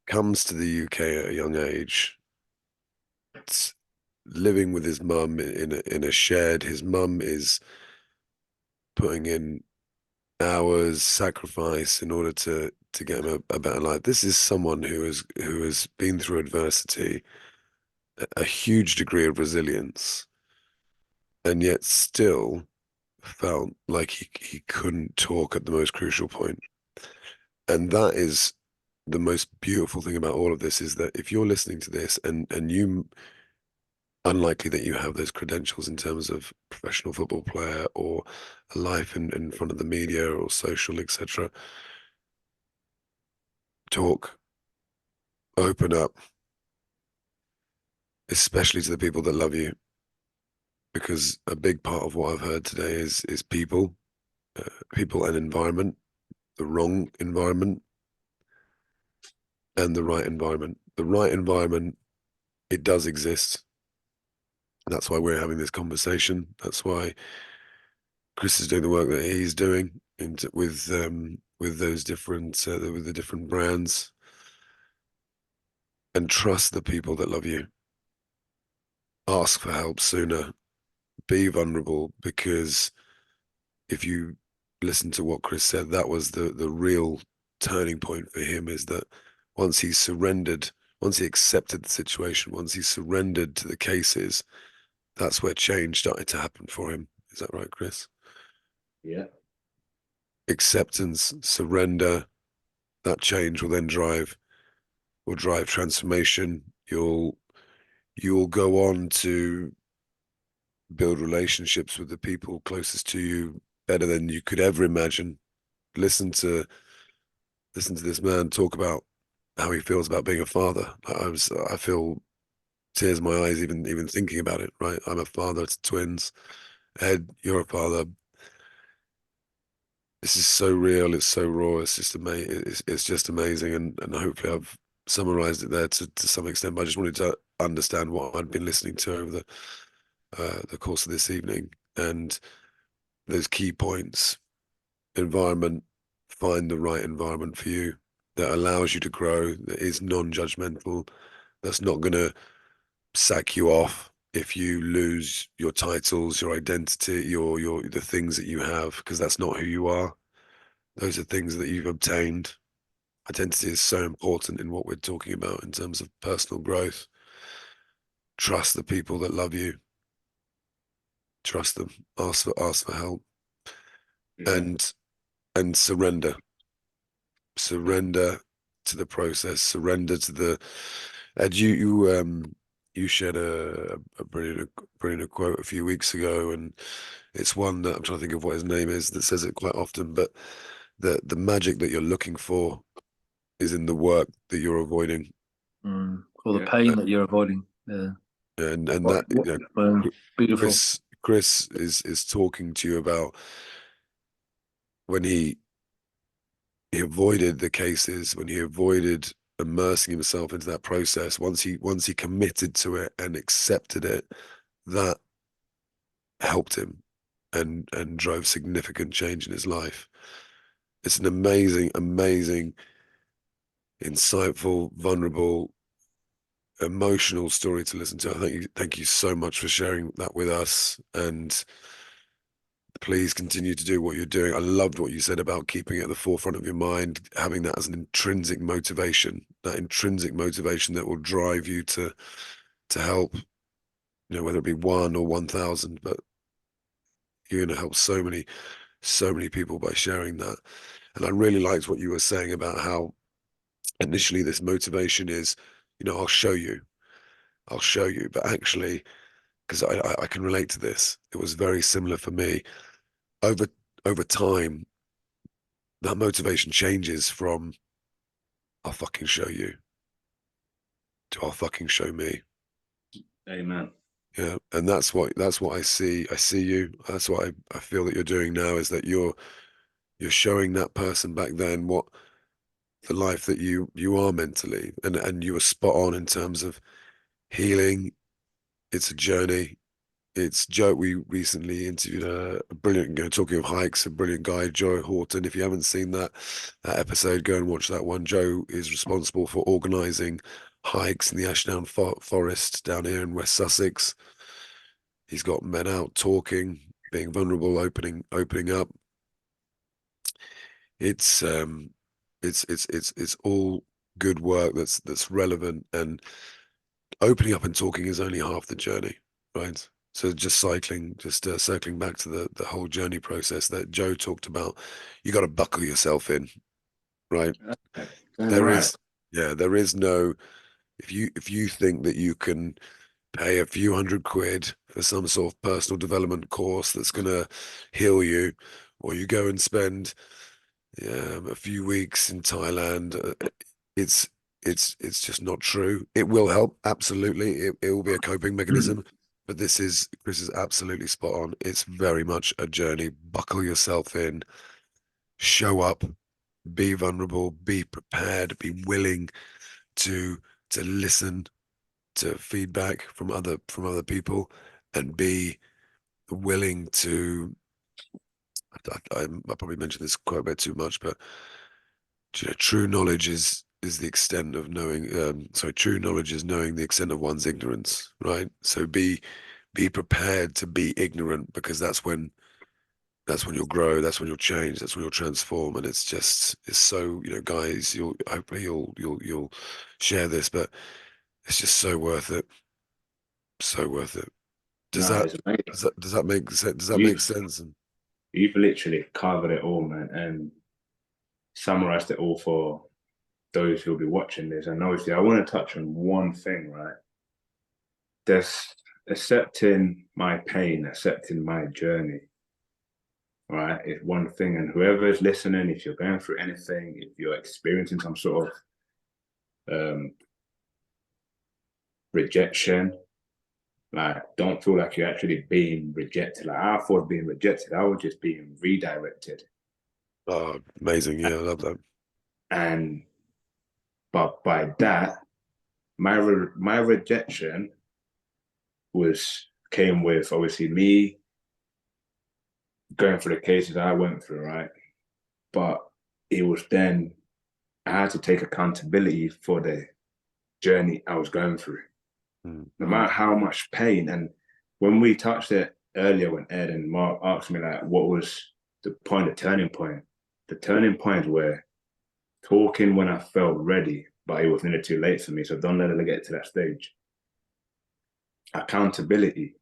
comes to the UK at a young age, living with his mum in a shed. His mum is putting in hours, sacrifice in order to get him a better life. This is someone who has been through adversity, a huge degree of resilience, and yet still felt like he couldn't talk at the most crucial point. And that is the most beautiful thing about all of this, is that if you're listening to this and you, unlikely that you have those credentials in terms of professional football player or a life in front of the media or social, etc. Talk, open up, especially to the people that love you, because a big part of what I've heard today is people, people and environment, the wrong environment and the right environment. The right environment, it does exist. That's why we're having this conversation. That's why Chris is doing the work that he's doing with those different with the different brands. And trust the people that love you. Ask for help sooner. Be vulnerable, because if you listen to what Chris said, that was the real turning point for him, is that once he surrendered, once he accepted the situation, once he surrendered to the cases, that's where change started to happen for him. Is that right, Chris? Yeah. Acceptance, surrender, that change will then drive transformation. You'll go on to build relationships with the people closest to you better than you could ever imagine. Listen to this man talk about how he feels about being a father. I feel tears in my eyes even thinking about it. Right, I'm a father to twins. Ed, you're a father. This is so real. It's so raw. It's just amazing. It's just amazing. And hopefully I've summarized it there to some extent. But I just wanted to understand what I'd been listening to over the course of this evening, and those key points. Environment, find the right environment for you that allows you to grow, that is non-judgmental, that's not going to sack you off if you lose your titles, your identity, your the things that you have, because that's not who you are. Those are things that you've obtained. Identity is so important in what we're talking about in terms of personal growth. Trust the people that love you. Trust them. Ask for help. Yeah. And surrender to the process, surrender to the. Ed, you shared a brilliant quote a few weeks ago, and it's one that I'm trying to think of what his name is, that says it quite often, but the magic that you're looking for is in the work that you're avoiding. Or the pain that you're avoiding. Yeah. And that, you know, beautiful. Chris is talking to you about when he avoided the cases, when he avoided immersing himself into that process. Once he committed to it and accepted it, that helped him and drove significant change in his life. It's an amazing, insightful, vulnerable, emotional story to listen to. Thank you so much for sharing that with us, and please continue to do what you're doing. I loved what you said about keeping it at the forefront of your mind, having that as an intrinsic motivation, that will drive you to help, you know, whether it be 1 or 1,000, but you're going to help so many people by sharing that. And I really liked what you were saying about how initially this motivation is, you know, I'll show you, but actually, because I can relate to this, it was very similar for me. Over time, that motivation changes from I'll fucking show you to I'll fucking show me. Amen. Yeah, and that's what I see. I see you. That's what I feel that you're doing now, is that you're showing that person back then what the life that you are mentally, and you were spot on in terms of healing. It's a journey. It's Joe. We recently interviewed a brilliant, talking of hikes, a brilliant guy, Joe Horton. If you haven't seen that episode, go and watch that one. Joe is responsible for organising hikes in the Ashdown Forest down here in West Sussex. He's got men out talking, being vulnerable, opening up. It's all good work that's relevant, and opening up and talking is only half the journey, right? So just circling back to the whole journey process that Joe talked about, you got to buckle yourself in, right? There is, yeah, there is no, if you think that you can pay a few £100 for some sort of personal development course that's going to heal you, or you go and spend a few weeks in Thailand, it's just not true. It will help, absolutely. It will be a coping mechanism, but Chris is absolutely spot on. It's very much a journey. Buckle yourself in, show up, be vulnerable, be prepared, be willing to listen to feedback from other people, and be willing to. I probably mentioned this quite a bit too much, but true knowledge is the extent of knowing. True knowledge is knowing the extent of one's ignorance, right? So be prepared to be ignorant, because that's when you'll grow, that's when you'll change, that's when you'll transform. And it's so, guys, hopefully you'll share this, but it's just so worth it. So worth it. Does No, that it's amazing. does that make sense? Does that make sense? You've literally covered it all, man, and summarized it all for those who'll be watching this. And obviously, I want to touch on one thing, right? There's accepting my pain, accepting my journey, right? Is one thing. And whoever is listening, if you're going through anything, if you're experiencing some sort of rejection, like, don't feel like you're actually being rejected. Like, I thought being rejected, I was just being redirected. Oh, amazing. Yeah, I love that. And but by that, my rejection came with obviously me going through the cases I went through, right? But it was then I had to take accountability for the journey I was going through, no matter how much pain. And when we touched it earlier, when Ed and Mark asked me, like, what was the turning point? The turning point where talking when I felt ready, but it was nearly too late for me. So don't let it get to that stage. Accountability.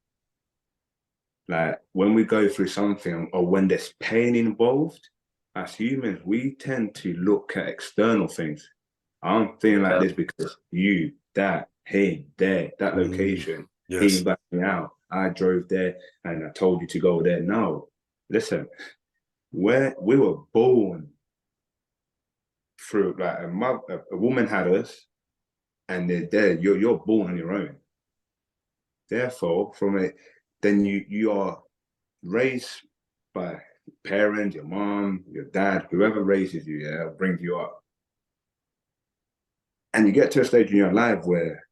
Like, when we go through something, or when there's pain involved, as humans, we tend to look at external things. I'm feeling like this because you, that, him, there, that location, Yes. he invited me out. I drove there and I told you to go there. No, listen, we were born through, like, a woman had us, and they're there. You're born on your own. Therefore, then you are raised by parents, your mom, your dad, whoever raises you, yeah, brings you up. And you get to a stage in your life where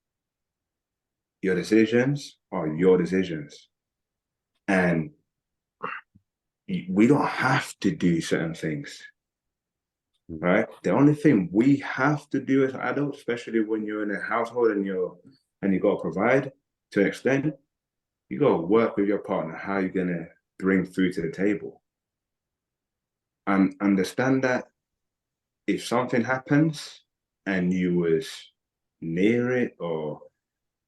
your decisions are your decisions. And we don't have to do certain things, right? The only thing we have to do as adults, especially when you're in a household and you got to provide to an extent, you got to work with your partner how you're going to bring food to the table. And understand that if something happens and you was near it or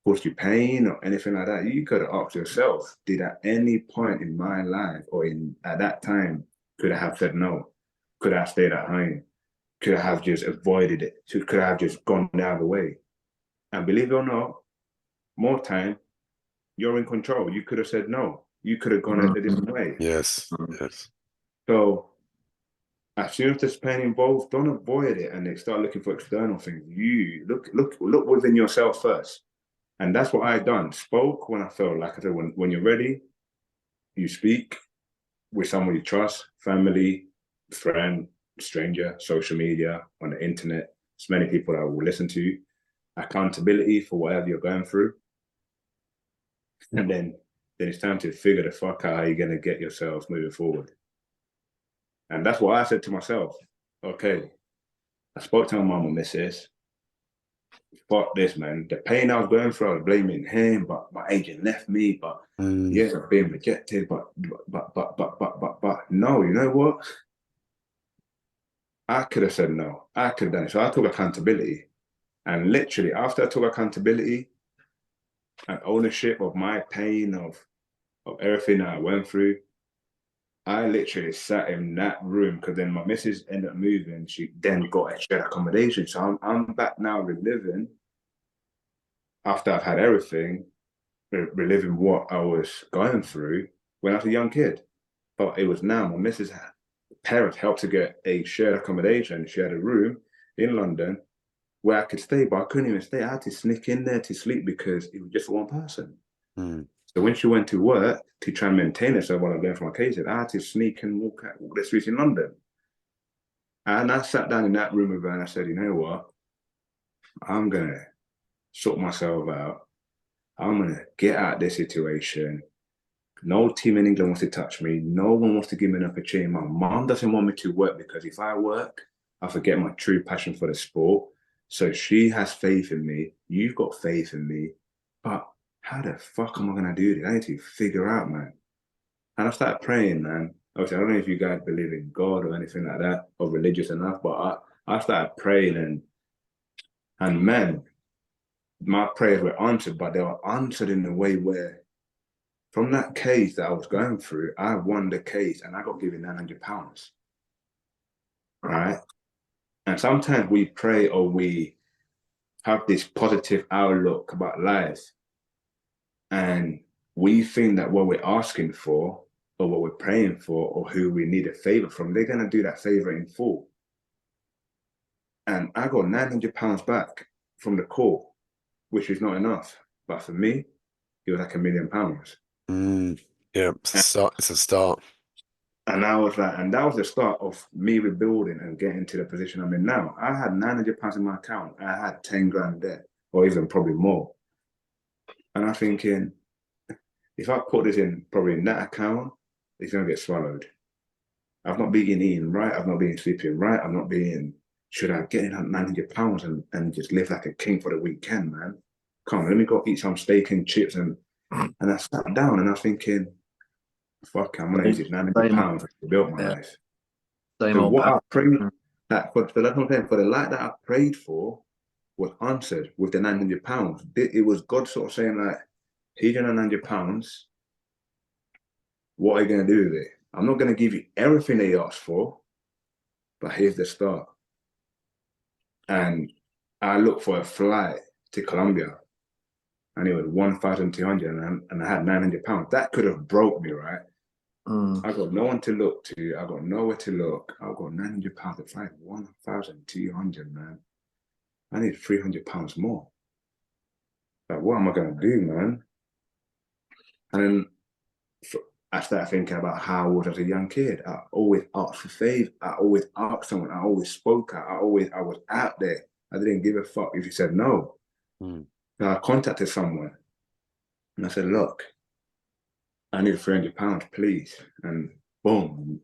caused you pain or anything like that, you could have asked yourself, did at any point in my life or at that time, could I have said no? Could I have stayed at home? Could I have just avoided it? Could I have just gone the other way? And believe it or not, more time, you're in control. You could have said no. You could have gone a different way. Yes. Yes. So as soon as there's pain involved, don't avoid it and start looking for external things. You look within yourself first. And that's what I done. Spoke when I felt like I said, when you're ready, you speak with someone you trust, family, friend, stranger, social media, on the internet. There's many people that will listen to you. Accountability for whatever you're going through. And then it's time to figure the fuck out how you're gonna get yourselves moving forward. And that's what I said to myself. Okay, I spoke to my mum and missus. Fuck this, man. The pain I was going through, I was blaming him, but my agent left me, but yes, I've been rejected, but no, you know what? I could have said no. I could have done it. So I took accountability. And literally, after I took accountability and ownership of my pain, of everything that I went through, I literally sat in that room, because then my missus ended up moving. She then got a shared accommodation. So I'm back now reliving, after I've had everything, reliving what I was going through when I was a young kid. But it was now my missus' parents helped to get a shared accommodation. She had a room in London where I could stay, but I couldn't even stay. I had to sneak in there to sleep because it was just for one person. So when she went to work to try and maintain herself while I'm going for my cases, I had to sneak and walk the streets in London. And I sat down in that room with her and I said, you know what? I'm going to sort myself out. I'm going to get out of this situation. No team in England wants to touch me. No one wants to give me an opportunity. My mom doesn't want me to work, because if I work, I forget my true passion for the sport. So she has faith in me. You've got faith in me. But how the fuck am I going to do this? I need to figure out, man. And I started praying, man. Obviously, I don't know if you guys believe in God or anything like that, or religious enough, but I started praying, and man, my prayers were answered, but they were answered in a way where, from that case that I was going through, I won the case and I got given £900. Right? And sometimes we pray, or we have this positive outlook about life, and we think that what we're asking for, or what we're praying for, or who we need a favor from, they're going to do that favor in full. And I got £900 back from the court, which is not enough. But for me, it was like £1 million. Yeah, it's a start. And I was like, and that was the start of me rebuilding and getting to the position I'm in now. I had £900 in my account. I had 10 grand there, or even probably more. And I'm thinking, if I put this in probably in that account, it's going to get swallowed. I've not been eating right. I've not been sleeping right. I'm not being, should I get in that £900 and just live like a king for the weekend, man? Come on, let me go eat some steak and chips. And I sat down and I was thinking, fuck, I'm going to use this £900 to build my life. So what I prayed, that for the light that I prayed for was answered with the £900. It was God sort of saying, like, here's your £900. What are you going to do with it? I'm not going to give you everything they asked for, but here's the start. And I looked for a flight to Colombia, and it was 1,200, and I had £900. That could have broke me, right? I got no one to look to. I got nowhere to look. I got £900 to fly 1,200, man. I need £300 more. Like, what am I going to do, man? And then I started thinking about how I was as a young kid. I always asked for favor. I always asked someone. I always spoke out. I was out there. I didn't give a fuck if you said no. So I contacted someone and I said, look, I need £300, please. And boom,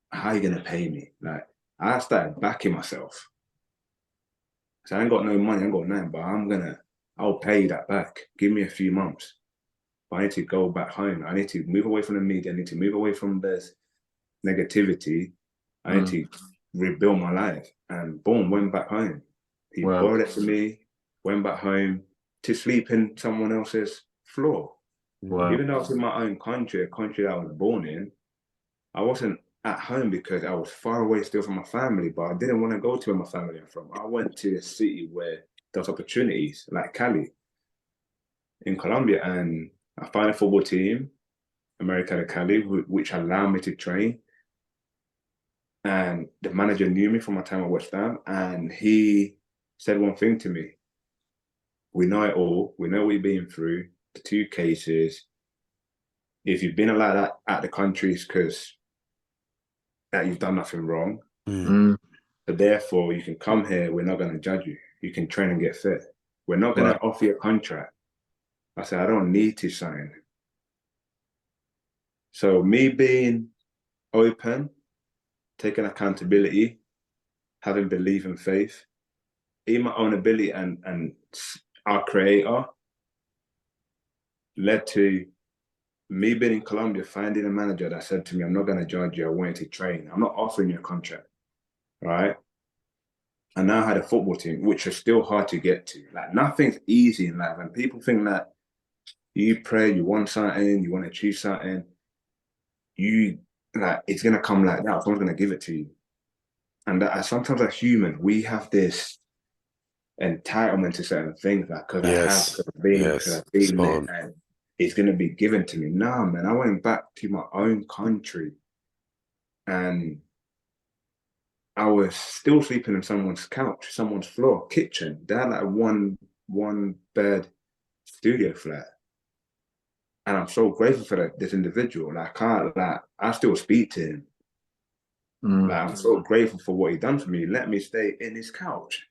how are you going to pay me? Like, I started backing myself. So I ain't got no money, I ain't got nothing, but I'll pay you that back. Give me a few months. But I need to go back home. I need to move away from the media. I need to move away from this negativity. I need to rebuild my life. And boom, went back home. He borrowed it from me, went back home to sleep in someone else's floor. Even though I was in my own country, a country that I was born in, I wasn't at home because I was far away still from my family, but I didn't want to go to where my family are from. I went to a city where there's opportunities, like Cali in Colombia, and I found a football team, America de Cali, which allowed me to train. And the manager knew me from my time at West Ham, and he said one thing to me. we know it all. We know what you've been through. The 2 cases. If you've been like that at the countries, because that you've done nothing wrong. So therefore, you can come here. We're not going to judge you. You can train and get fit. We're not going to offer you a contract. I said, I don't need to sign. So me being open, taking accountability, having belief and faith in my own ability and our creator led to me being in Colombia, finding a manager that said to me, I'm not going to judge you. I want you to train. I'm not offering you a contract. Right. And now I had a football team, which is still hard to get to. Like, nothing's easy in life. And people think that you pray, you want something, you want to achieve something, it's going to come like that. Someone's going to give it to you. And that, sometimes as humans, we have this entitlement to certain things, like, because I've been there, and it's going to be given to me. No, man, I went back to my own country and I was still sleeping on someone's couch, someone's floor, kitchen. They had like a one bed studio flat. And I'm so grateful for this individual. Like, I still speak to him. Like, I'm so grateful for what he done for me. He let me stay in his couch.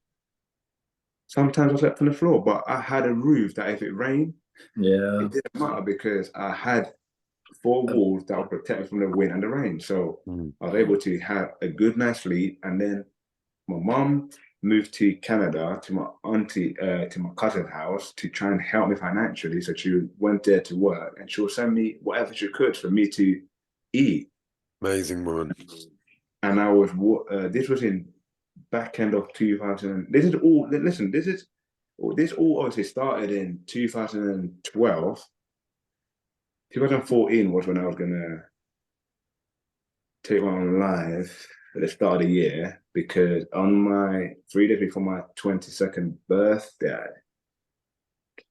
Sometimes I slept on the floor, but I had a roof that if it rained, it didn't matter because I had 4 walls that would protect me from the wind and the rain. So I was able to have a good night's sleep. And then my mom moved to Canada to my auntie, to my cousin's house to try and help me financially. So she went there to work and she would send me whatever she could for me to eat. Amazing woman. And I was, this was in back end of 2000. This is all, listen, this all obviously started in 2012. 2014 was when I was going to take my own life at the start of the year, because on my 3 days before my 22nd birthday,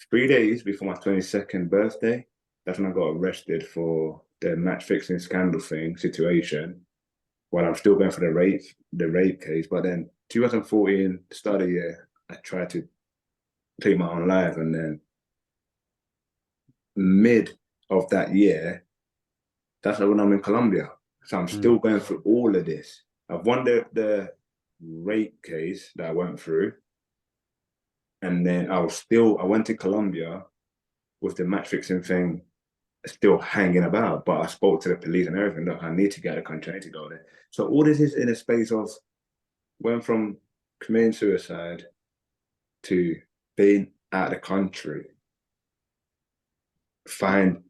3 days before my 22nd birthday, that's when I got arrested for the match fixing scandal situation, while I'm still going for the rape case. But then 2014, the start of the year, I tried to take my own life, and then mid of that year, that's when I'm in Colombia. So I'm still going through all of this. I've won the rape case that I went through. And then I went to Colombia with the match fixing thing still hanging about. But I spoke to the police and everything. Look, I need to get out of the country. I need to go there. So all this is in a space of, went from committing suicide to being out of the country, find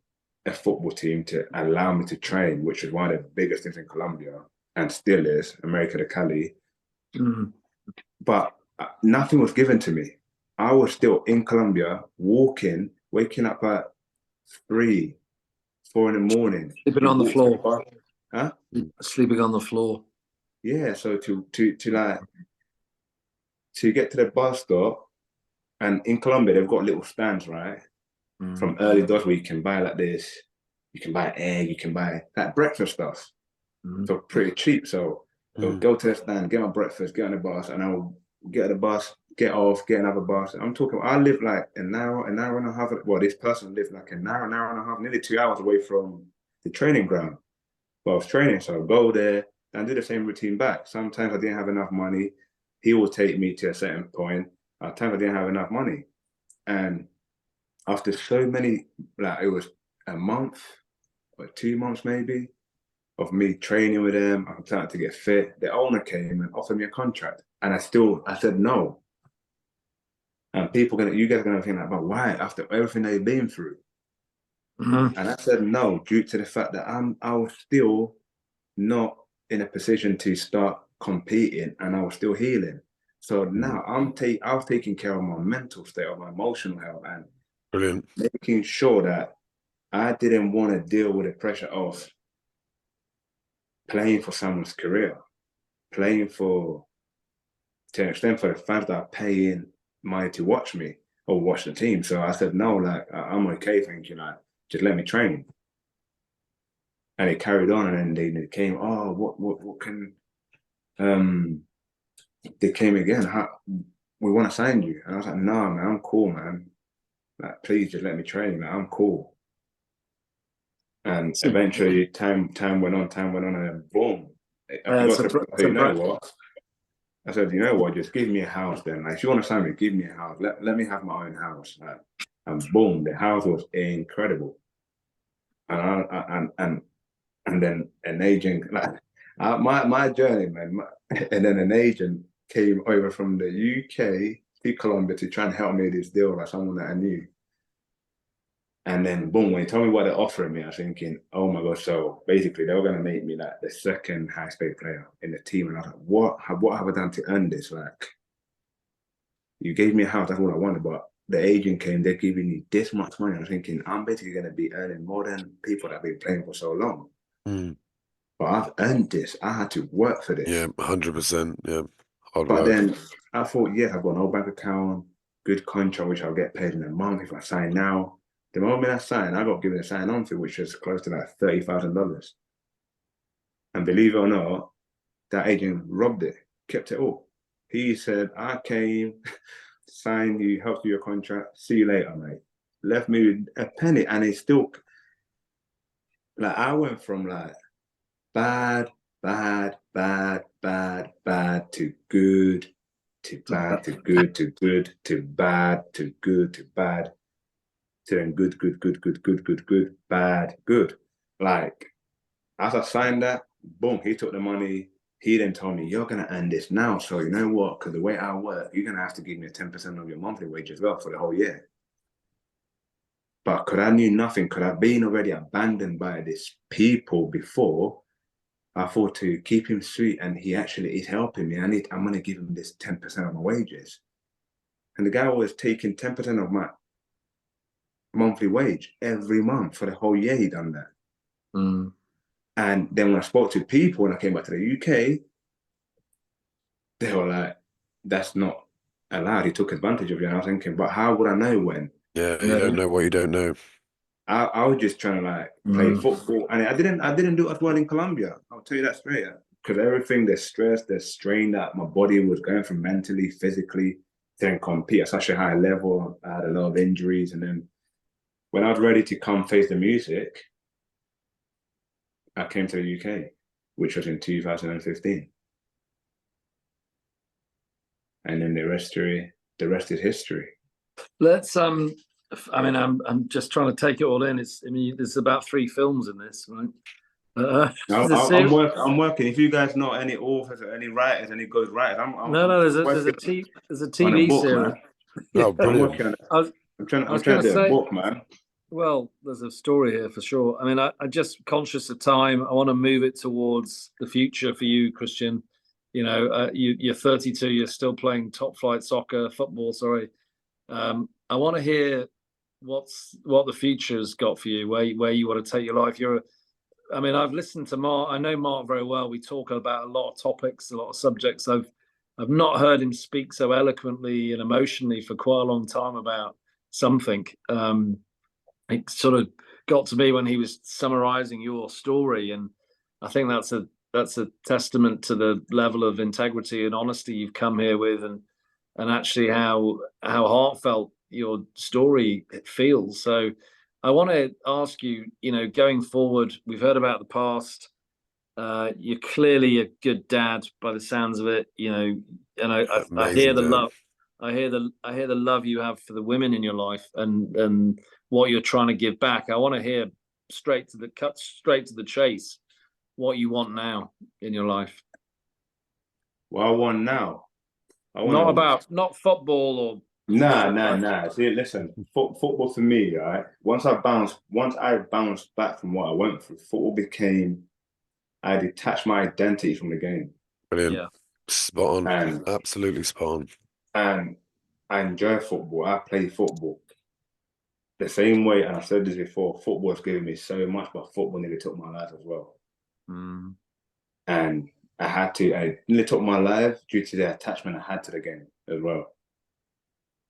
a football team to allow me to train, which is one of the biggest things in Colombia, and still is, America de Cali. But nothing was given to me. I was still in Colombia, waking up at 3, 4 in the morning. Sleeping on the floor. Huh? Sleeping on the floor. Yeah, so to get to the bus stop, and in Colombia, they've got little stands, right? From early doors where you can buy like this, you can buy egg, you can buy like breakfast stuff for pretty cheap. So I'll go to the stand, get my breakfast, get on the bus, and I'll get on the bus, get off, get another bus. I live like an hour and a half. Well, this person lived like an hour and a half, nearly 2 hours away from the training ground. But I was training, so I'll go there and do the same routine back. Sometimes I didn't have enough money. He will take me to a certain point. At times I didn't have enough money. And after so many, like, it was a month or 2 months maybe of me training with them, I'm starting to get fit. The owner came and offered me a contract, and I said no. And you guys are gonna think like, but why? After everything they've been through, and I said no due to the fact that I was still not in a position to start competing, and I was still healing. So now I was taking care of my mental state, of my emotional health, and brilliant, making sure that I didn't want to deal with the pressure of playing for someone's career, playing to an extent for the fans that are paying money to watch me or watch the team. So I said, no, like, I'm okay, thank you, like, just let me train. And it carried on, and then they came, what can, they came again, we want to sign you. And I was like, no, man, I'm cool, man. Like, please just let me train. Like, I'm cool. And eventually time went on, and then boom. I got to, you know what? I said, you know what, just give me a house then. Like, if you want to sign me, give me a house. Let me have my own house. Like, and boom, the house was incredible. And then an agent, like my journey, man. And then an agent came over from the UK to Colombia to try and help me with this deal, like someone that I knew. And then boom, when he told me what they're offering me, I was thinking, oh my gosh, so basically they were gonna make me like the second highest paid player in the team. And I was like, what have I done to earn this? Like, you gave me a house, that's what I wanted, but the agent came, they're giving me this much money. I was thinking, I'm basically gonna be earning more than people that have been playing for so long. But I've earned this. I had to work for this. Yeah, 100%. Yeah. But then I thought, yeah, I've got no bank account, good contract, which I'll get paid in a month if I sign now. The moment I signed, I got given a sign-on fee, which was close to like $30,000. And believe it or not, that agent robbed it, kept it all. He said, I came, signed you, helped you your contract, see you later, mate. Left me with a penny, and it's still, like, I went from like bad to good, to bad, to good, to good, to bad, to good, to bad, to then good, bad, good. Like, as I signed that, boom, he took the money. He then told me, you're going to earn this now. So you know what? Because the way I work, you're going to have to give me 10% of your monthly wage as well for the whole year. But because I knew nothing, because I've been already abandoned by these people before, I thought to keep him sweet, and he actually is helping me. I'm going to give him this 10% of my wages. And the guy was taking 10% of my monthly wage every month for the whole year. He done that. And then when I spoke to people, when I came back to the UK, they were like, that's not allowed. He took advantage of you. And I was thinking, but how would I know when? Yeah, you don't know what you don't know. I was just trying to like play football, and I didn't do as well in Colombia. I'll tell you that straight. Because everything, the stress, the strain that my body was going through mentally, physically, to then compete at such a high level. I had a lot of injuries, and then when I was ready to come face the music, I came to the UK, which was in 2015. And then the rest is history. Let's I mean, I'm just trying to take it all in. There's about 3 films in this, right? I'm working. If you guys know any authors or any writers, any good writers, there's a TV book, series. Man. Oh, brilliant! I'm trying to do a book, man. Well, there's a story here for sure. I mean, I'm just conscious of time. I want to move it towards the future for you, Cristian. You know, you're 32. You're still playing top flight football. Sorry. I want to hear what the future's got for you. Where you want to take your life. I mean, I've listened to Mark. I know Mark very well. We talk about a lot of topics, a lot of subjects. I've not heard him speak so eloquently and emotionally for quite a long time about something. It sort of got to me when he was summarizing your story, and I think that's a testament to the level of integrity and honesty you've come here with, and actually how heartfelt your story feels. So I want to ask you, going forward, we've heard about the past. You're clearly a good dad by the sounds of it, and I hear the love. I hear the love you have for the women in your life, and what you're trying to give back. I want to hear straight to the chase, what you want now in your life. What I want now. Not football or. Nah. See, listen, football for me, right? Once I bounced back from what I went through, football became, I detached my identity from the game. Brilliant. Yeah. Spot on. Absolutely spot on. And I enjoy football. I play football the same way, and I've said this before, football has given me so much, but football nearly took my life as well. And I nearly took my life due to the attachment I had to the game as well.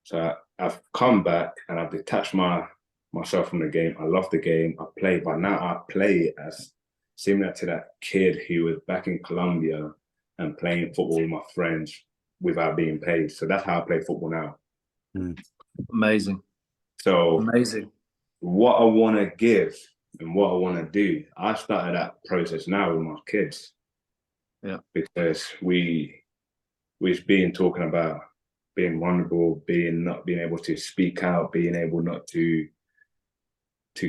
So I've come back and I've detached myself from the game. I love the game. I play, but now I play as similar to that kid who was back in Colombia and playing football with my friends, without being paid. So that's how I play football now. Amazing. So Amazing. what I want to give and what I want to do, I started that process now with my kids. Yeah. Because we've been talking about being vulnerable, not being able to speak out, being able not to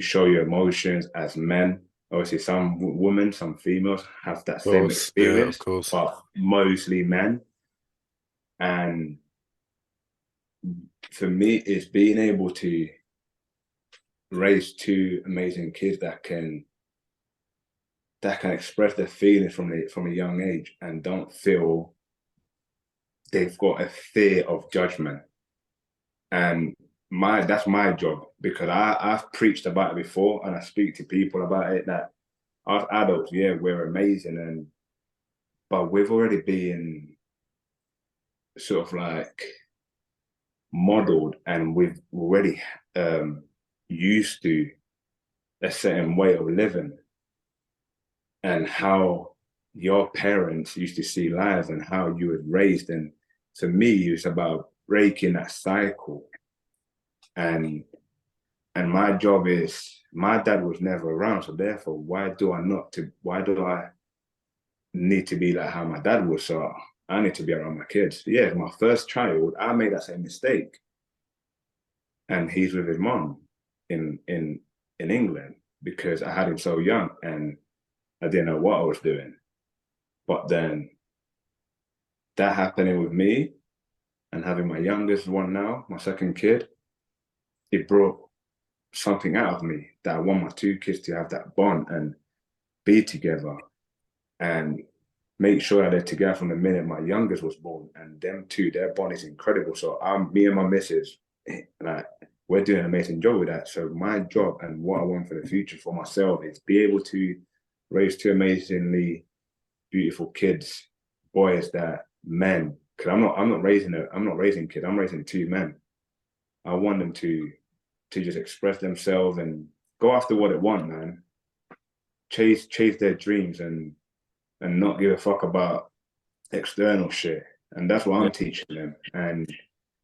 show your emotions as men. Obviously, some women, some females have that same experience, of course. but mostly men. And for me, it's being able to raise two amazing kids that can express their feelings from a young age and don't feel they've got a fear of judgment. And that's my job, because I've preached about it before, and I speak to people about it, that us adults, yeah, we're amazing, but we've already been sort of like modeled, and we've already used to a certain way of living, and how your parents used to see life and how you were raised. And to me, it's about breaking that cycle. And my job is, my dad was never around, so therefore, why do I need to be like how my dad was? So I need to be around my kids. Yeah, my first child, I made that same mistake, and he's with his mom in England, because I had him so young and I didn't know what I was doing. But then that happening with me and having my youngest one now, my second kid, it brought something out of me that I want my two kids to have that bond and be together and make sure that they're together from the minute my youngest was born. And them two, their bond is incredible. So me and my missus, like, we're doing an amazing job with that. So my job and what I want for the future for myself is be able to raise two amazingly beautiful kids, boys, that men, because I'm not raising kids, I'm raising two men. I want them to just express themselves and go after what they want, man. Chase their dreams and not give a fuck about external shit. And that's what I'm teaching them. And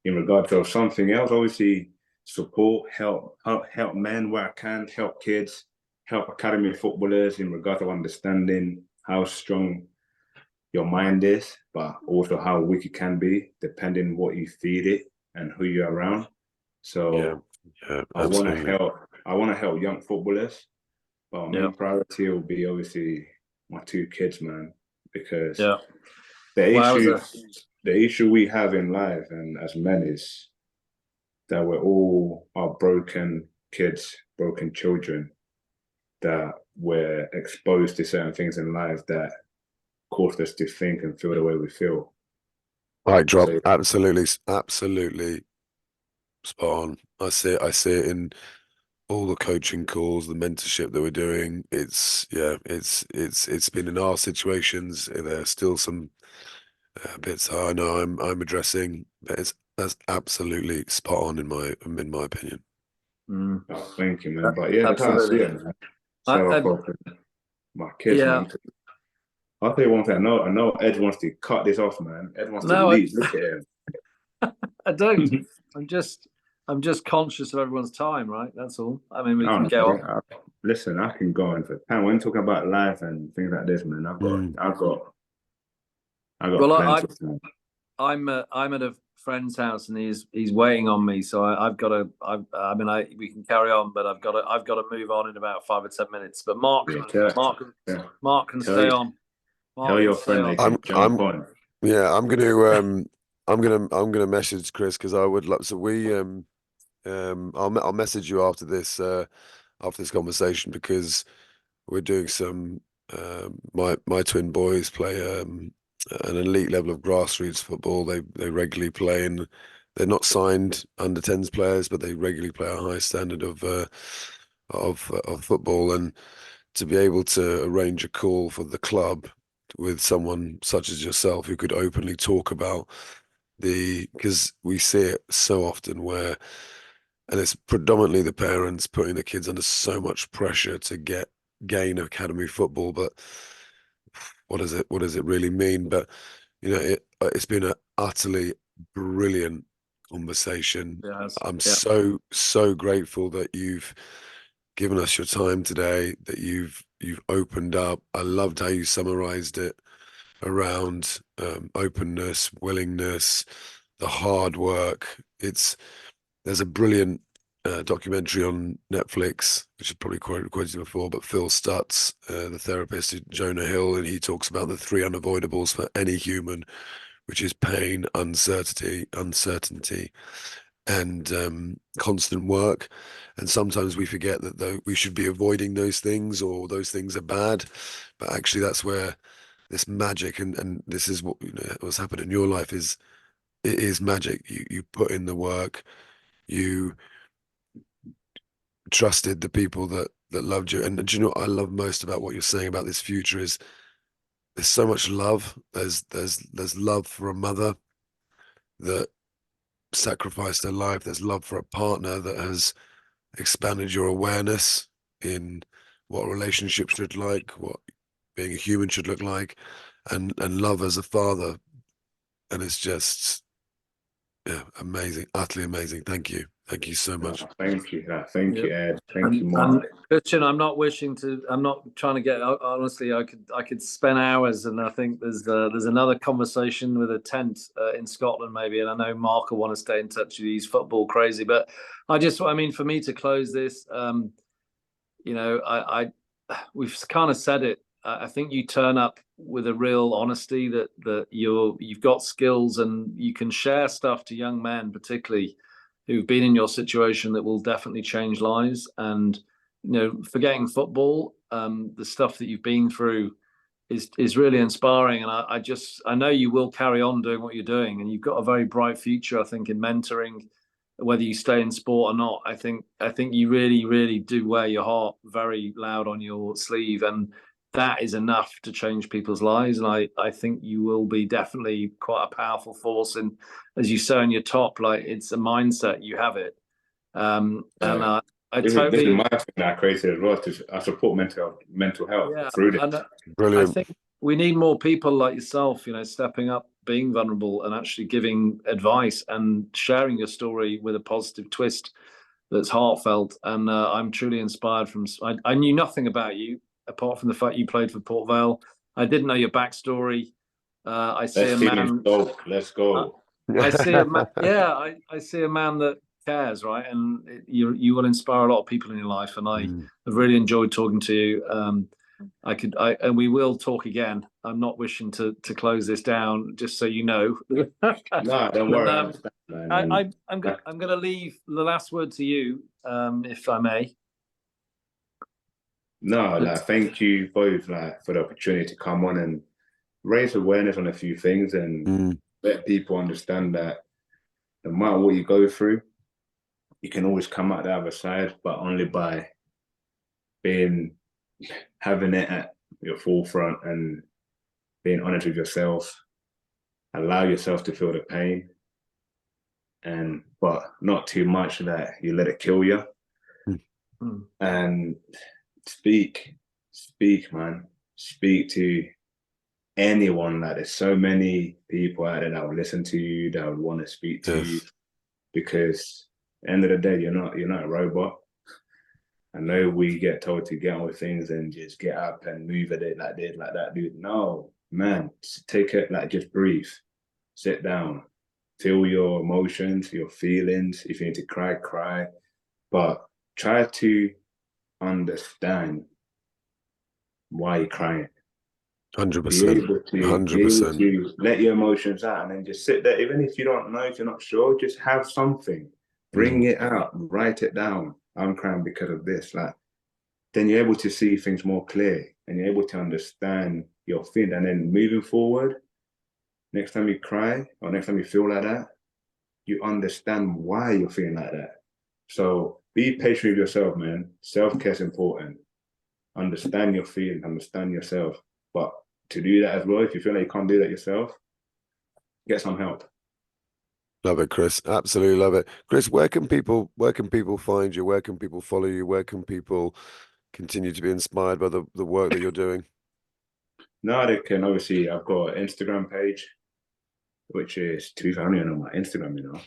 in regard to something else, obviously support, help men where I can, help kids, help academy footballers in regard to understanding how strong your mind is, but also how weak it can be, depending what you feed it and who you're around. So I want to help young footballers, but my main priority will be obviously my two kids, man, because the issue we have in life and as men is that we're all are broken kids, broken children, that we're exposed to certain things in life that caused us to think and feel the way we feel. Right, drop. So, absolutely spot on. I see it in all the coaching calls, the mentorship that we're doing. It's been in our situations. There's still some bits I know I'm addressing, but that's absolutely spot on in my opinion. Oh, thank you, man. But yeah, that's how I see it, man. My kids, man. I'll tell you one thing. I know Ed wants to cut this off, man. Ed wants to leave. Look at him. I don't. I'm just conscious of everyone's time, right? That's all. I mean, we can go on. Listen, I can go on for time. When talking about life and things like this, man, I've got plenty of time. I'm at a friend's house and he's waiting on me, so I've got to. We can carry on, but I've got to move on in about 5 or 10 minutes. But Mark can stay on. Tell your friend they can jump on. Yeah, I'm gonna message Chris, because I would love. So I'll message you after this conversation, because we're doing some. My twin boys play an elite level of grassroots football. They regularly play, and they're not signed under 10s players, but they regularly play a high standard of football. And to be able to arrange a call for the club with someone such as yourself, who could openly talk about because we see it so often where, and it's predominantly the parents putting the kids under so much pressure to gain academy football, but what does it really mean? But it's been an utterly brilliant conversation. Yes. I'm Yeah. so grateful that you've given us your time today, that you've opened up. I loved how you summarized it around openness, willingness, the hard work. There's a brilliant documentary on Netflix, which is probably quoted before, but Phil Stutz, the therapist at Jonah Hill, and he talks about the 3 unavoidables for any human, which is pain, uncertainty, and constant work. And sometimes we forget that we should be avoiding those things, or those things are bad, but actually that's where this magic, and this is what, what's happened in your life, it is magic. You put in the work, you trusted the people that loved you. And do you know what I love most about what you're saying about this future is there's so much love. There's love for a mother that sacrificed her life. There's love for a partner that has expanded your awareness in what a relationship should like, what being a human should look like, and love as a father. And it's just, yeah, amazing, utterly amazing. Thank you so much. Thank you, thank you, Ed. Thank And you, Mark. Christian, I'm not trying to get, honestly, I could spend hours, and I think there's another conversation with a tent in Scotland maybe, and I know Mark will want to stay in touch with you. He's football crazy, but I mean, for me to close this, we've kind of said it. I think you turn up with a real honesty that you've got skills, and you can share stuff to young men, particularly who've been in your situation, that will definitely change lives. And forgetting football, the stuff that you've been through is really inspiring. And I know you will carry on doing what you're doing, and you've got a very bright future, I think, in mentoring, whether you stay in sport or not. I think you really, really do wear your heart very loud on your sleeve, and that is enough to change people's lives. And I think you will be definitely quite a powerful force. And as you say in your top, like, it's a mindset, you have it. And this is my thing I created as well, I support mental health through this. Brilliant. I think we need more people like yourself, stepping up, being vulnerable, and actually giving advice and sharing your story with a positive twist that's heartfelt. And I'm truly inspired I knew nothing about you apart from the fact you played for Port Vale. I didn't know your backstory. I see a man. Let's go. I see a man. Yeah, I see a man that cares, right? And you will inspire a lot of people in your life. And I have really enjoyed talking to you. And we will talk again. I'm not wishing to close this down, just so you know. No, don't worry. I'm going to leave the last word to you, if I may. No, thank you both for the opportunity to come on and raise awareness on a few things, and let people understand that no matter what you go through, you can always come out the other side, but only by having it at your forefront and being honest with yourself. Allow yourself to feel the pain, but not too much that you let it kill you. And speak, man. Speak to anyone. There's so many people out there that will listen to you, that would want to speak to you, because at the end of the day, you're not a robot. I know we get told to get on with things and just get up and move at it like this, like that, dude. No, man, take it, just breathe, sit down, feel your emotions, your feelings. If you need to cry, cry, but try to understand why you're crying. 100%. 100%. Let your emotions out, and then just sit there. Even if you don't know, if you're not sure, just have something. Bring it out. Write it down. I'm crying because of this. Then you're able to see things more clear, and you're able to understand your feeling. And then moving forward, next time you cry or next time you feel like that, you understand why you're feeling like that. So be patient with yourself, man. Self-care is important. Understand your feelings, understand yourself. But to do that as well, if you feel like you can't do that yourself, get some help. Love it, Chris. Absolutely love it. Chris, where can people find you? Where can people follow you? Where can people continue to be inspired by the work that you're doing? No, they can, obviously, I've got an Instagram page, which is, to be fair, I don't even know my Instagram, you know.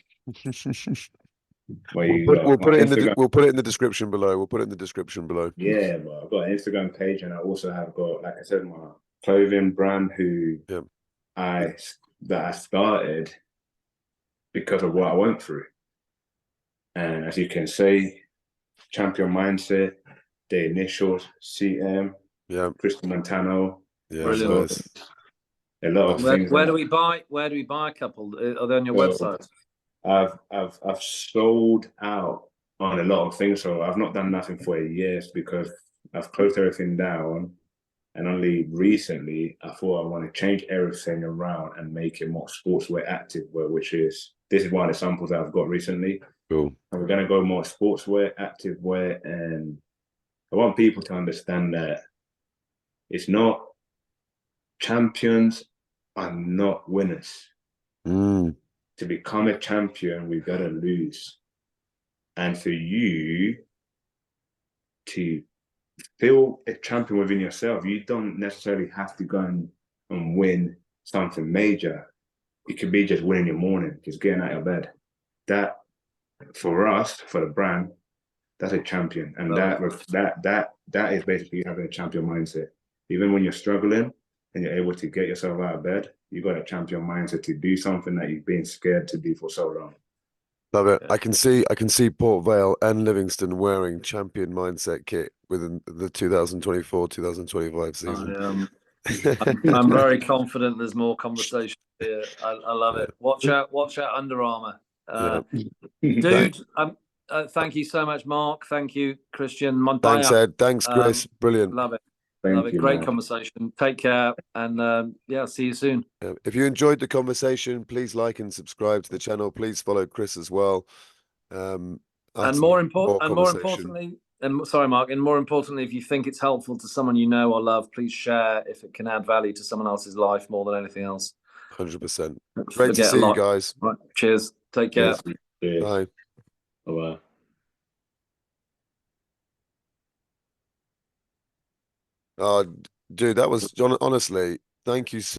Where we'll put it in Instagram. we'll put it in the description below. We'll put it in the description below. Yeah, but I've got an Instagram page, and I also have got, like I said, my clothing brand I started because of what I went through. And as you can see, Champion Mindset, the initials, CM, Cristian Montano. Yeah, brilliant. nice. A lot of things. Where do we buy a couple? Are they on your website? I've sold out on a lot of things, so I've not done nothing for years because I've closed everything down, and only recently I thought I want to change everything around and make it more sportswear activewear, this is one of the samples that I've got recently. Cool. And we're gonna go more sportswear, activewear, and I want people to understand that it's not, champions are not winners. To become a champion, we've got to lose. And for you to feel a champion within yourself, you don't necessarily have to go and win something major. It could be just winning your morning, just getting out of bed. That, for us, for the brand, that's a champion. And that is basically having a champion mindset. Even when you're struggling and you're able to get yourself out of bed, you got a champion mindset to do something that you've been scared to do for so long. Love it. Yeah. I can see Port Vale and Livingston wearing champion mindset kit within the 2024-2025 season. I'm very confident there's more conversation here. I love it. Watch out Under Armour. Dude, thank you so much, Mark. Thank you, Cristian Montano. Thanks, Ed. Thanks, Chris. Brilliant. Love it. Thank you, Great man. conversation. Take care, and see you soon. If you enjoyed the conversation, please like and subscribe to the channel. Please follow Chris as well. And more importantly, sorry, Mark. And more importantly, if you think it's helpful to someone you know or love, please share if it can add value to someone else's life more than anything else. 100%. Great to see you guys. Right. Cheers. Take care. Cheers. Bye. Bye. Dude, that was honestly, thank you so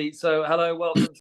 So hello, welcome